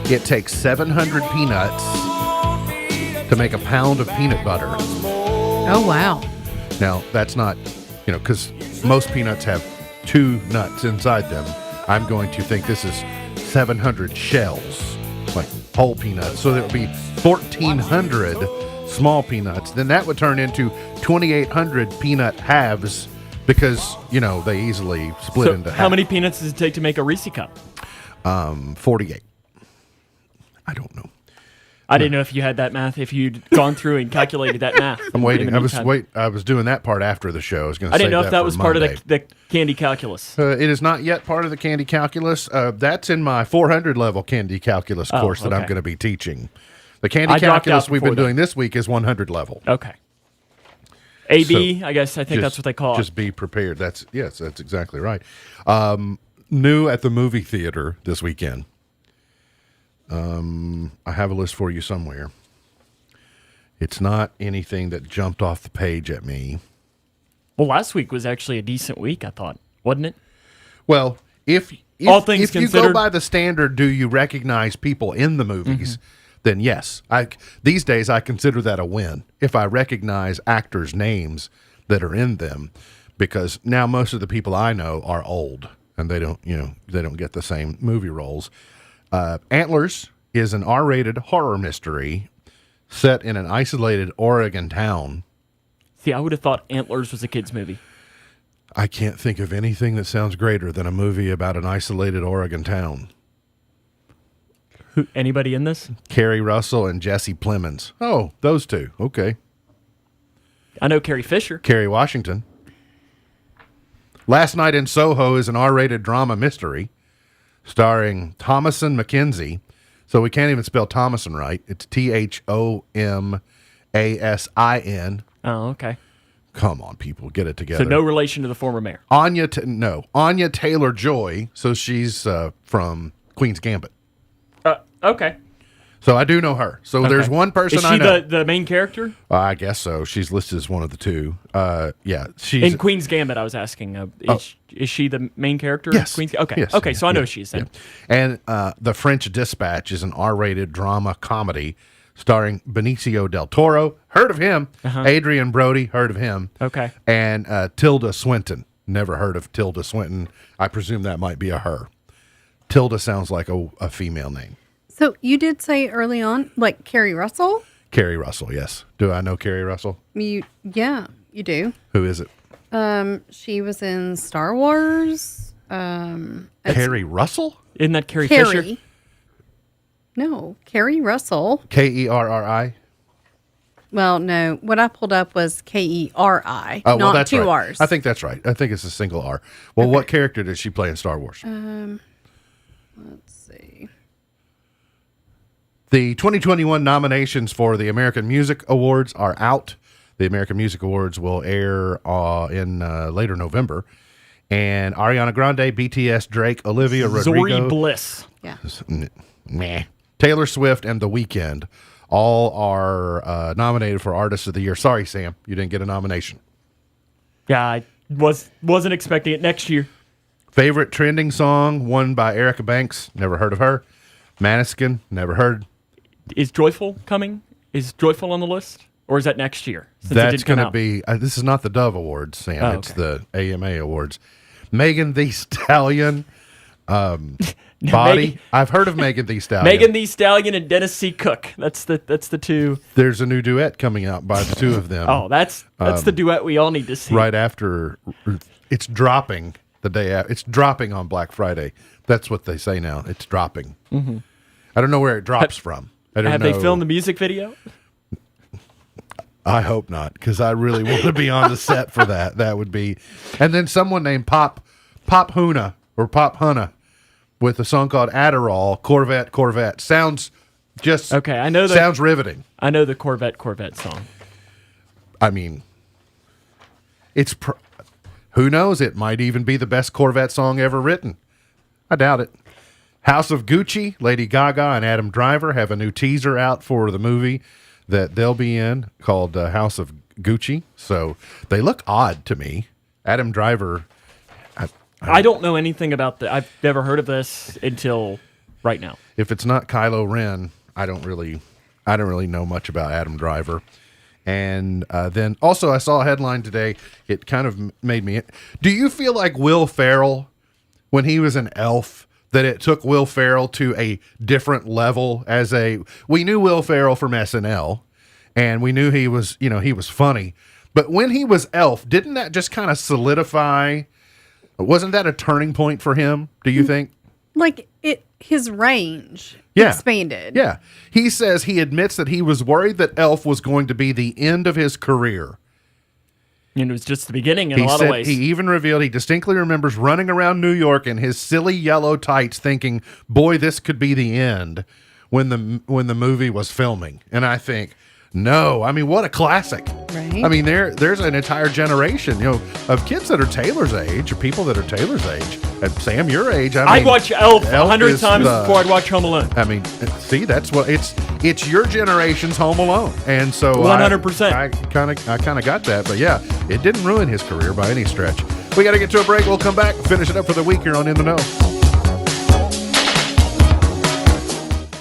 it takes 700 peanuts to make a pound of peanut butter? Oh, wow. Now, that's not, because most peanuts have 2 nuts inside them. I'm going to think this is 700 shells, like whole peanuts. So there would be 1,400 small peanuts. Then that would turn into 2,800 peanut halves because, they easily split into half. How many peanuts does it take to make a Reese cup? 48. I don't know. I didn't know if you had that math, if you'd gone through and calculated that math. I'm waiting. I was doing that part after the show. I didn't know if that was part of the candy calculus. It is not yet part of the candy calculus. That's in my 400 level candy calculus course that I'm going to be teaching. The candy calculus we've been doing this week is 100 level. Okay. AB, I think that's what they call it. Just be prepared. That's exactly right. New at the movie theater this weekend. I have a list for you somewhere. It's not anything that jumped off the page at me. Well, last week was actually a decent week, I thought, wasn't it? Well, if All things if you go considered- by the standard, do you recognize people in the movies? Then yes. These days I consider that a win if I recognize actors' names that are in them, because now most of the people I know are old and they don't get the same movie roles. Antlers is an R-rated horror mystery set in an isolated Oregon town. See, I would have thought Antlers was a kids' movie. I can't think of anything that sounds greater than a movie about an isolated Oregon town. Anybody in this? Carrie Russell and Jesse Plemons. Oh, those two. Okay. I know Carrie Fisher. Kerry Washington. Last Night in Soho is an R-rated drama mystery starring Thomasin McKenzie. So we can't even spell Thomasin right. It's Thomasin. Oh, okay. Come on, people, get it together. So no relation to the former mayor. Anya Taylor-Joy. So she's from Queen's Gambit. Okay. So I do know her. So Okay. there's one person Is she I know. the main character? I guess so. She's listed as one of the two. Yeah, she's In Queen's Gambit, I was asking. Is she the main character? Yes. Queen's, okay. Yes. Okay, so I know Yeah. she's in. And The French Dispatch is an R-rated drama comedy starring Benicio del Toro. Heard of him. Adrian Brody. Heard of him. Okay. And Tilda Swinton. Never heard of Tilda Swinton. I presume that might be a her. Tilda sounds like a female name. So you did say early on, like Carrie Russell? Carrie Russell, yes. Do I know Carrie Russell? Yeah, you do. Who is it? She was in Star Wars. Carrie Russell? Isn't that Carrie Fisher? Carrie. No, Carrie Russell. Kerri? Well, no. What I pulled up was Keri, Oh, well, not that's two right. R's. I think that's right. I think it's a single R. Well, what character did she play in Star Wars? Let's see. The 2021 nominations for the American Music Awards are out. The American Music Awards will air in later November. And Ariana Grande, BTS, Drake, Olivia Rodrigo. Zori Bliss. Yeah. Meh. Taylor Swift and The Weeknd all are nominated for Artist of the Year. Sorry, Sam, you didn't get a nomination. Yeah, I wasn't expecting it next year. Favorite trending song, won by Erica Banks. Never heard of her. Maneskin, never heard. Is Joyful coming? Is Joyful on the list? Or is that next year? Since it That's didn't come going to out? be, this is not the Dove Awards, Sam. Oh, It's the AMA Awards. Megan Thee Stallion, Body. I've heard of Megan Thee Stallion. Megan Thee Stallion and Dennis C. Cook. That's the two. There's a new duet coming out by the two of them. Oh, that's the duet we all need to see. Right after, it's dropping the day after. It's dropping on Black Friday. That's what they say now. It's dropping. Mm-hmm. I don't know where it drops from. I don't Have know. they filmed the music video? I hope not, because I really want to be on the set for that. That would be, and then someone named Pop Huna with a song called Adderall. Corvette sounds just okay. I know that sounds riveting. I know the Corvette song. I mean, who knows? It might even be the best Corvette song ever written. I doubt it. House of Gucci, Lady Gaga and Adam Driver have a new teaser out for the movie that they'll be in called House of Gucci. So they look odd to me. Adam Driver. I don't know anything about that. I've never heard of this until right now. If it's not Kylo Ren, I don't really know much about Adam Driver. And then also I saw a headline today. It kind of made me. Do you feel like Will Ferrell, when he was an elf, that it took Will Ferrell to a different level we knew Will Ferrell from SNL and we knew he was funny, but when he was Elf, didn't that just kind of solidify? Wasn't that a turning point for him? Do you think? Like his range expanded. Yeah. He says he admits that he was worried that Elf was going to be the end of his career. And it was just the beginning in a lot of ways. He even revealed he distinctly remembers running around New York in his silly yellow tights thinking, boy, this could be the end when the movie was filming. And I think, no. I mean, what a classic. Right. I mean, there's an entire generation, of kids that are Taylor's age, or people that are Taylor's age. And Sam, your age. I'd watch Elf 100 is times before I'd watch Home Alone. I mean, see, that's what it's your generation's Home Alone, and so 100%. I kind of got that, but yeah, it didn't ruin his career by any stretch. We got to get to a break. We'll come back, finish it up for the week here on In the Know.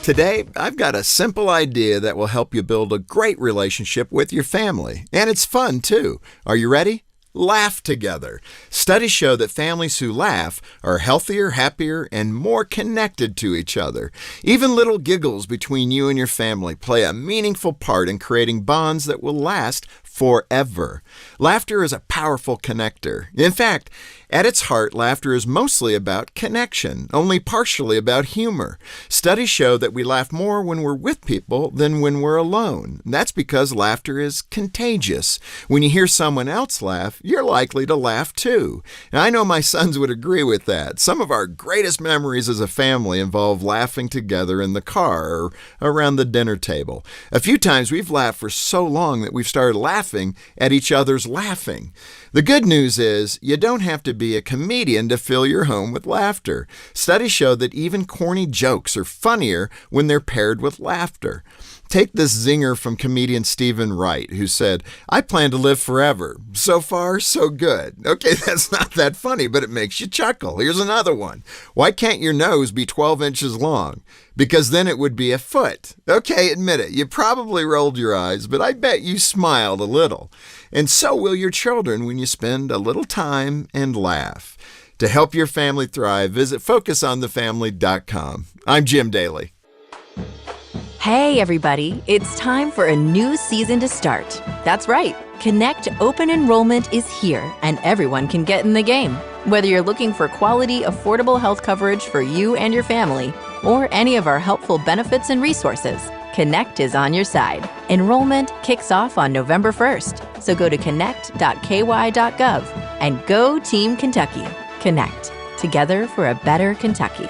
Today, I've got a simple idea that will help you build a great relationship with your family. And it's fun, too. Are you ready? Laugh together. Studies show that families who laugh are healthier, happier, and more connected to each other. Even little giggles between you and your family play a meaningful part in creating bonds that will last forever. Laughter is a powerful connector. In fact, at its heart, laughter is mostly about connection, only partially about humor. Studies show that we laugh more when we're with people than when we're alone. That's because laughter is contagious. When you hear someone else laugh, you're likely to laugh too. And I know my sons would agree with that. Some of our greatest memories as a family involve laughing together in the car or around the dinner table. A few times we've laughed for so long that we've started laughing at each other's laughing. The good news is you don't have to be a comedian to fill your home with laughter. Studies show that even corny jokes are funnier when they're paired with laughter. Take this zinger from comedian Stephen Wright, who said, "I plan to live forever. So far, so good." Okay, that's not that funny, but it makes you chuckle. Here's another one. "Why can't your nose be 12 inches long? Because then it would be a foot." Okay, admit it. You probably rolled your eyes, but I bet you smiled a little. And so will your children when you spend a little time and laugh. To help your family thrive, visit FocusOnTheFamily.com. I'm Jim Daly. Hey everybody, it's time for a new season to start. That's right, Connect Open Enrollment is here and everyone can get in the game. Whether you're looking for quality, affordable health coverage for you and your family, or any of our helpful benefits and resources, Connect is on your side. Enrollment kicks off on November 1st, so go to connect.ky.gov and go Team Kentucky. Connect, together for a better Kentucky.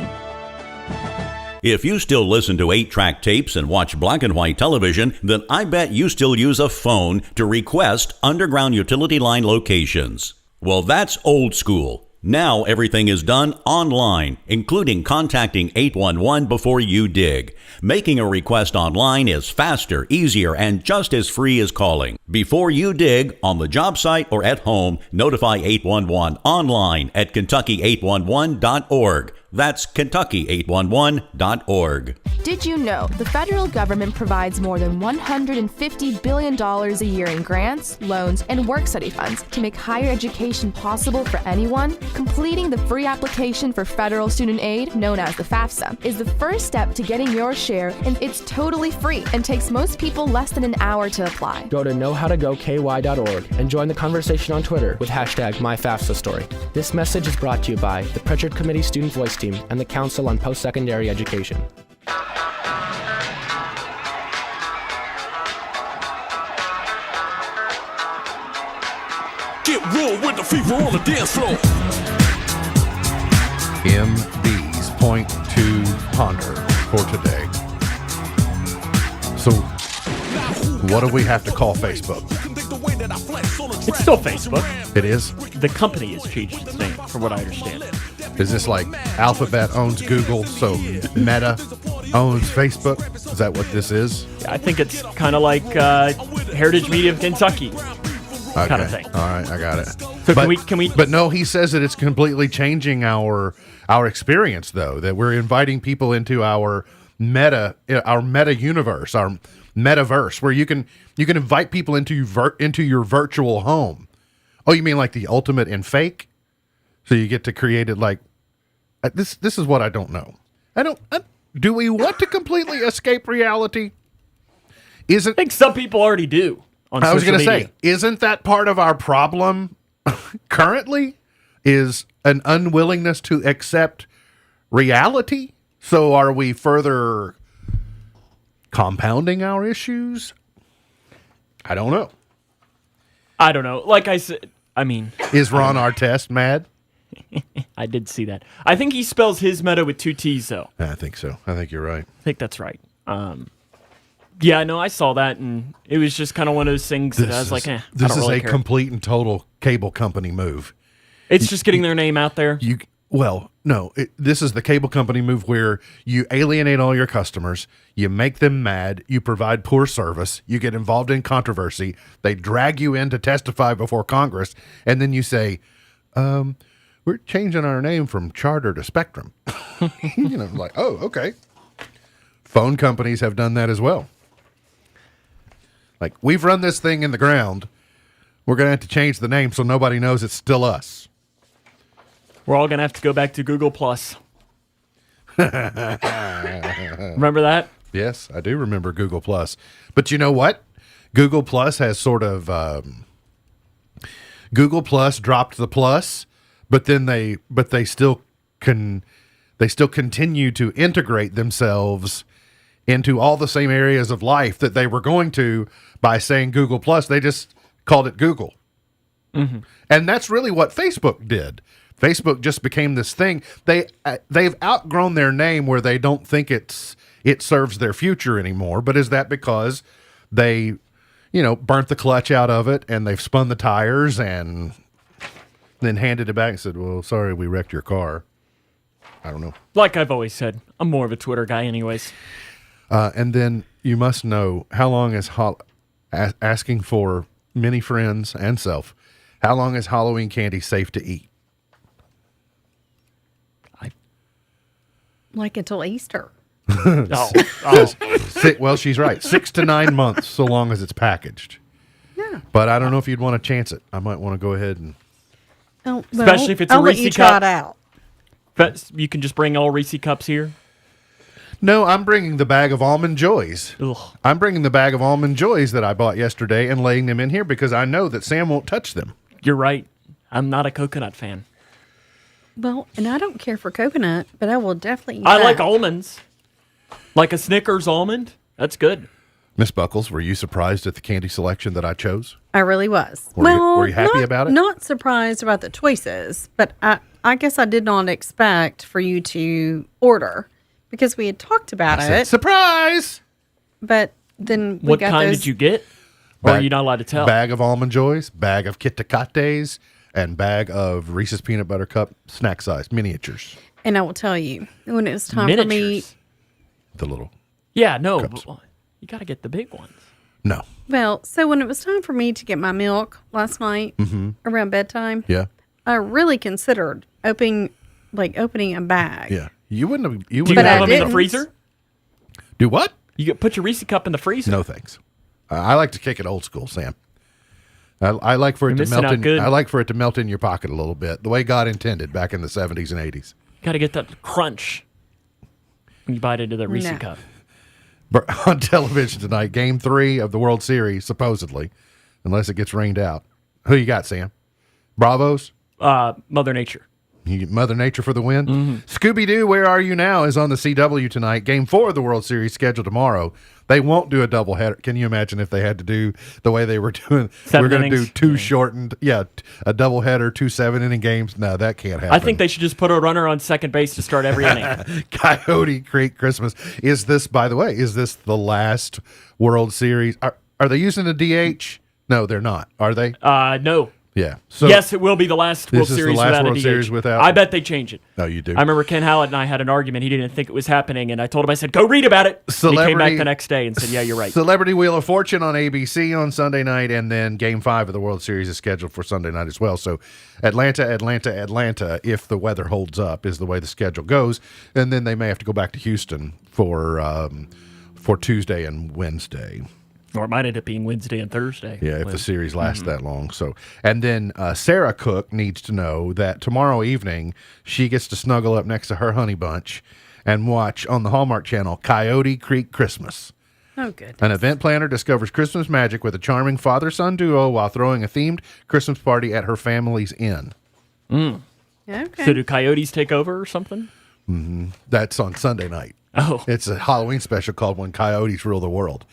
If you still listen to 8-track tapes and watch black and white television, then I bet you still use a phone to request underground utility line locations. Well, that's old school. Now everything is done online, including contacting 811 before you dig. Making a request online is faster, easier, and just as free as calling. Before you dig, on the job site or at home, notify 811 online at Kentucky811.org. That's Kentucky811.org. Did you know the federal government provides more than $150 billion a year in grants, loans, and work study funds to make higher education possible for anyone? Completing the free application for federal student aid, known as the FAFSA, is the first step to getting your share, and it's totally free and takes most people less than an hour to apply. Go to knowhowtogoky.org and join the conversation on Twitter with hashtag MyFAFSAStory. This message is brought to you by the Pritchard Committee Student Voice Team and the Council on Post-Secondary Education. Get real with the fever on the dance floor. MB's point to ponder for today. So, what do we have to call Facebook? It's still Facebook. It is? The company has changed its name, from what I understand. Is this like Alphabet owns Google, so Meta owns Facebook? Is that what this is? I think it's kind of like Heritage Media of Kentucky kind of thing. All right, I got it. So can we? But no, he says that it's completely changing our experience, though. That we're inviting people into our meta universe, our metaverse, where you can invite people into your virtual home. Oh, you mean like the ultimate in fake? So you get to create it like this. This is what I don't know. Do we want to completely escape reality? I think some people already do. I was going to say, isn't that part of our problem currently? Is an unwillingness to accept reality? So are we further compounding our issues? I don't know. Like I said, I mean, is Ron Artest mad? I did see that. I think he spells his meta with 2 T's, though. I think so. I think you're right. I think that's right. Yeah, no, I saw that, and it was just kind of one of those things that I was like, I This don't is really a care. complete and total cable company move. It's just getting their name out there. This is the cable company move where you alienate all your customers, you make them mad, you provide poor service, you get involved in controversy, they drag you in to testify before Congress, and then you say, we're changing our name from Charter to Spectrum. Like, oh, okay. Phone companies have done that as well. Like, we've run this thing in the ground. We're going to have to change the name so nobody knows it's still us. We're all going to have to go back to Google Plus. Remember that? Yes, I do remember Google Plus. But you know what? Google Plus has sort of Google Plus dropped the plus, but then they still continue to integrate themselves into all the same areas of life that they were going to by saying Google Plus. They just called it Google. Mm-hmm. And that's really what Facebook did. Facebook just became this thing. They've outgrown their name where they don't think it serves their future anymore. But is that because they, burnt the clutch out of it and they've spun the tires and then handed it back and said, well, sorry, we wrecked your car. I don't know. Like I've always said, I'm more of a Twitter guy anyways. And then you must know, how long is asking for many friends and self, how long is Halloween candy safe to eat? Like until Easter. Well, she's right. 6 to 9 months, so long as it's packaged. Yeah. But I don't know if you'd want to chance it. I might want to go ahead and. Especially if it's I'll a let Reese you cup. try it out. But you can just bring all Reese cups here. No, I'm bringing the bag of Almond Joys. Ugh. I'm bringing the bag of Almond Joys that I bought yesterday and laying them in here because I know that Sam won't touch them. You're right. I'm not a coconut fan. Well, and I don't care for coconut, but I will definitely eat I that. like almonds. Like a Snickers almond. That's good. Miss Buckles, were you surprised at the candy selection that I chose? I really was. Were you happy about it? Not surprised about the choices, but I guess I did not expect for you to order because we had talked about I said, it. surprise! But then we What got kind those, did you get? Or are you not allowed to tell? Bag of Almond Joys, bag of Kit Kata's, and bag of Reese's Peanut Butter Cup snack size miniatures. And I will tell you, when it was time for me, Miniatures. The little. Yeah, no. Cups. But you got to get the big ones. No. well, so when it was time for me to get my milk last night around bedtime, Yeah. I really considered opening a bag. Yeah. You wouldn't have. You Do you wouldn't have have them in the didn't. freezer? Do what? You put your Reese cup in the freezer. No thanks. I like to kick it old school, Sam. I like for it You're to missing melt out in. good. I like for it to melt in your pocket a little bit, the way God intended back in the 70s and 80s. Got to get that crunch when you bite into the Reese No. cup. But on television tonight, Game 3 of the World Series, supposedly, unless it gets rained out. Who you got, Sam? Bravos? Mother Nature. Mother Nature for the win. Scooby-Doo, Where Are You Now is on the CW tonight. Game 4 of the World Series scheduled tomorrow. They won't do a doubleheader. Can you imagine if they had to do the way they were doing? 7 We're going to do innings. two shortened, a doubleheader, 2 7-inning games. No, that can't happen. I think they should just put a runner on second base to start every inning. Coyote Creek Christmas. Is this, by the way, the last World Series? Are they using a DH? No, they're not. Are they? No. Yeah. So Yes, it will be the last World this is the Series last without World a DH. Series without- I bet they change it. No, you do. I remember Ken Hallett and I had an argument. He didn't think it was happening, and I told him, I said, go read about it. And he came back the next day and said, yeah, you're right. Celebrity Wheel of Fortune on ABC on Sunday night, and then Game 5 of the World Series is scheduled for Sunday night as well. So Atlanta, if the weather holds up, is the way the schedule goes. And then they may have to go back to Houston for Tuesday and Wednesday. Or it might end up being Wednesday and Thursday. Yeah, if the series lasts that long. So, and then Sarah Cook needs to know that tomorrow evening she gets to snuggle up next to her honey bunch and watch on the Hallmark Channel Coyote Creek Christmas. Oh, good. An event planner discovers Christmas magic with a charming father-son duo while throwing a themed Christmas party at her family's inn. Okay. So do coyotes take over or something? That's on Sunday night. Oh. It's a Halloween special called When Coyotes Rule the World.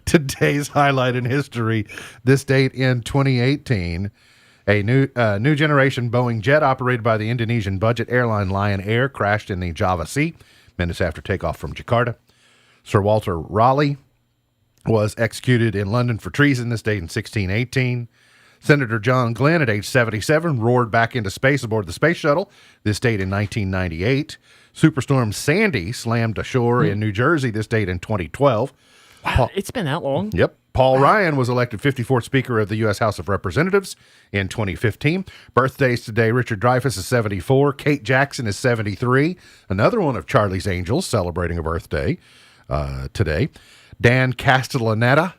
Today's highlight in history, this date in 2018, a new generation Boeing jet operated by the Indonesian budget airline Lion Air crashed in the Java Sea minutes after takeoff from Jakarta. Sir Walter Raleigh was executed in London for treason, this date in 1618. Senator John Glenn, at age 77, roared back into space aboard the space shuttle, this date in 1998. Superstorm Sandy slammed ashore in New Jersey, this date in 2012. Wow, it's been that long. Yep. Paul Ryan was elected 54th Speaker of the U.S. House of Representatives in 2015. Birthdays today, Richard Dreyfuss is 74. Kate Jackson is 73. Another one of Charlie's Angels celebrating a birthday today. Dan Castellaneta.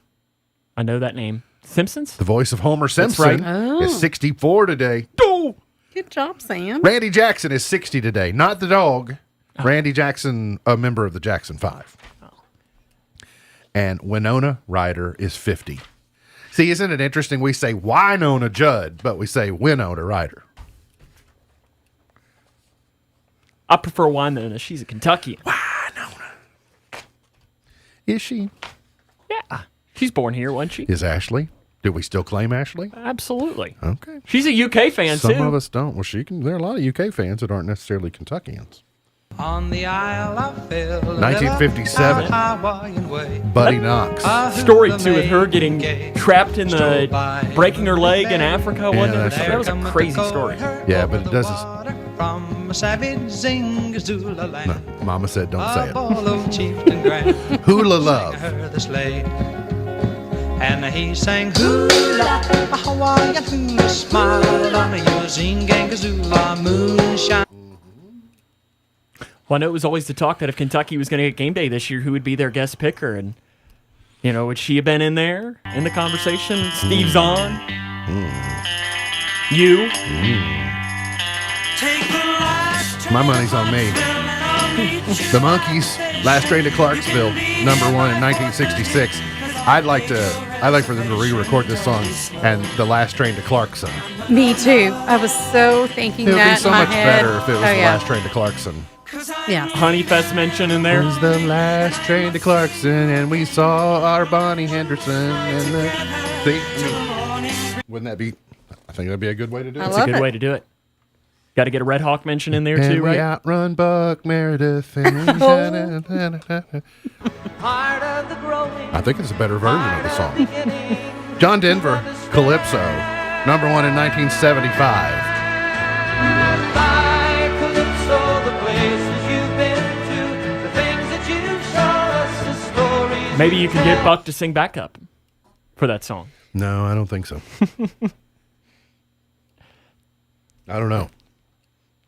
I know that name. Simpsons? The voice of Homer Simpson is 64 today. Oh. Good job, Sam. Randy Jackson is 60 today. Not the dog. Randy Jackson, a member of the Jackson 5. And Winona Ryder is 50. See, isn't it interesting? We say Winona Judd, but we say Winona Ryder. I prefer Winona. She's a Kentuckian. Winona. Is she? Yeah. She's born here, wasn't she? Is Ashley? Do we still claim Ashley? Absolutely. Okay. She's a UK fan, too. Some of us don't. Well, there are a lot of UK fans that aren't necessarily Kentuckians. On the Isle of 1957. Buddy Knox. Story, too, with her getting trapped in breaking her leg in Africa, wasn't it? That was a crazy story. Yeah, but it doesn't. From a savage Zingazula land. No, Mama said don't say it. Hula love. And he sang hula, a Hawaiian hula, smile on you, Zingazula, moonshine. Well, I know it was always the talk that if Kentucky was going to get game day this year, who would be their guest picker? And, would she have been in there in the conversation? Steve Zahn? You? My money's on me. The Monkees, Last Train to Clarksville, number 1 in 1966. I'd like for them to re-record this song and The Last Train to Clarkson. Me too. I was so thinking It would that be so in my much head. better if it was The Last Train to Clarkson. Yeah. Honey Fest mention in there. It was the last train to Clarkson, and we saw our Bonnie Henderson. Wouldn't that be? I think that'd be a good way to do it. That's a good way to do it. Got to get a Red Hawk mention in there and too, we right? outrun Buck Meredith. I think it's a better version of the song. John Denver, Calypso, number 1 in 1975. Maybe you can get Buck to sing backup for that song. No, I don't think so. I don't know.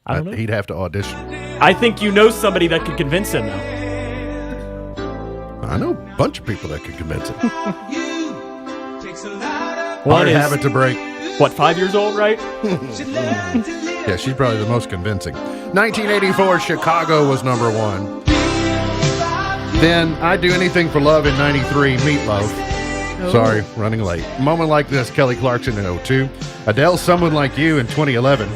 I don't know. He'd have to audition. I think you know somebody that could convince him, though. I know a bunch of people that could convince him. One Hard is, habit to break. What, 5 years old, right? Yeah, she's probably the most convincing. 1984, Chicago was number 1. Then I'd Do Anything for Love in 93, Meatloaf. Sorry, running late. Moment Like This, Kelly Clarkson in 02. Adele, Someone Like You in 2011.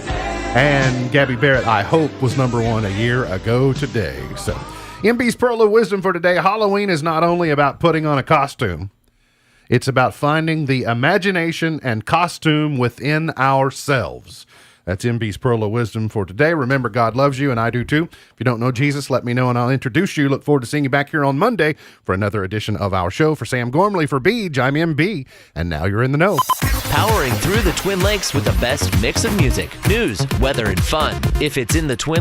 And Gabby Barrett, I Hope, was number 1 a year ago today. So, MB's Pearl of Wisdom for today. Halloween is not only about putting on a costume, it's about finding the imagination and costume within ourselves. That's MB's Pearl of Wisdom for today. Remember, God loves you, and I do too. If you don't know Jesus, let me know, and I'll introduce you. Look forward to seeing you back here on Monday for another edition of our show. For Sam Gormley, for Beej, I'm MB, and now you're in the know. Powering through the Twin Lakes with the best mix of music, news, weather, and fun. If it's in the Twin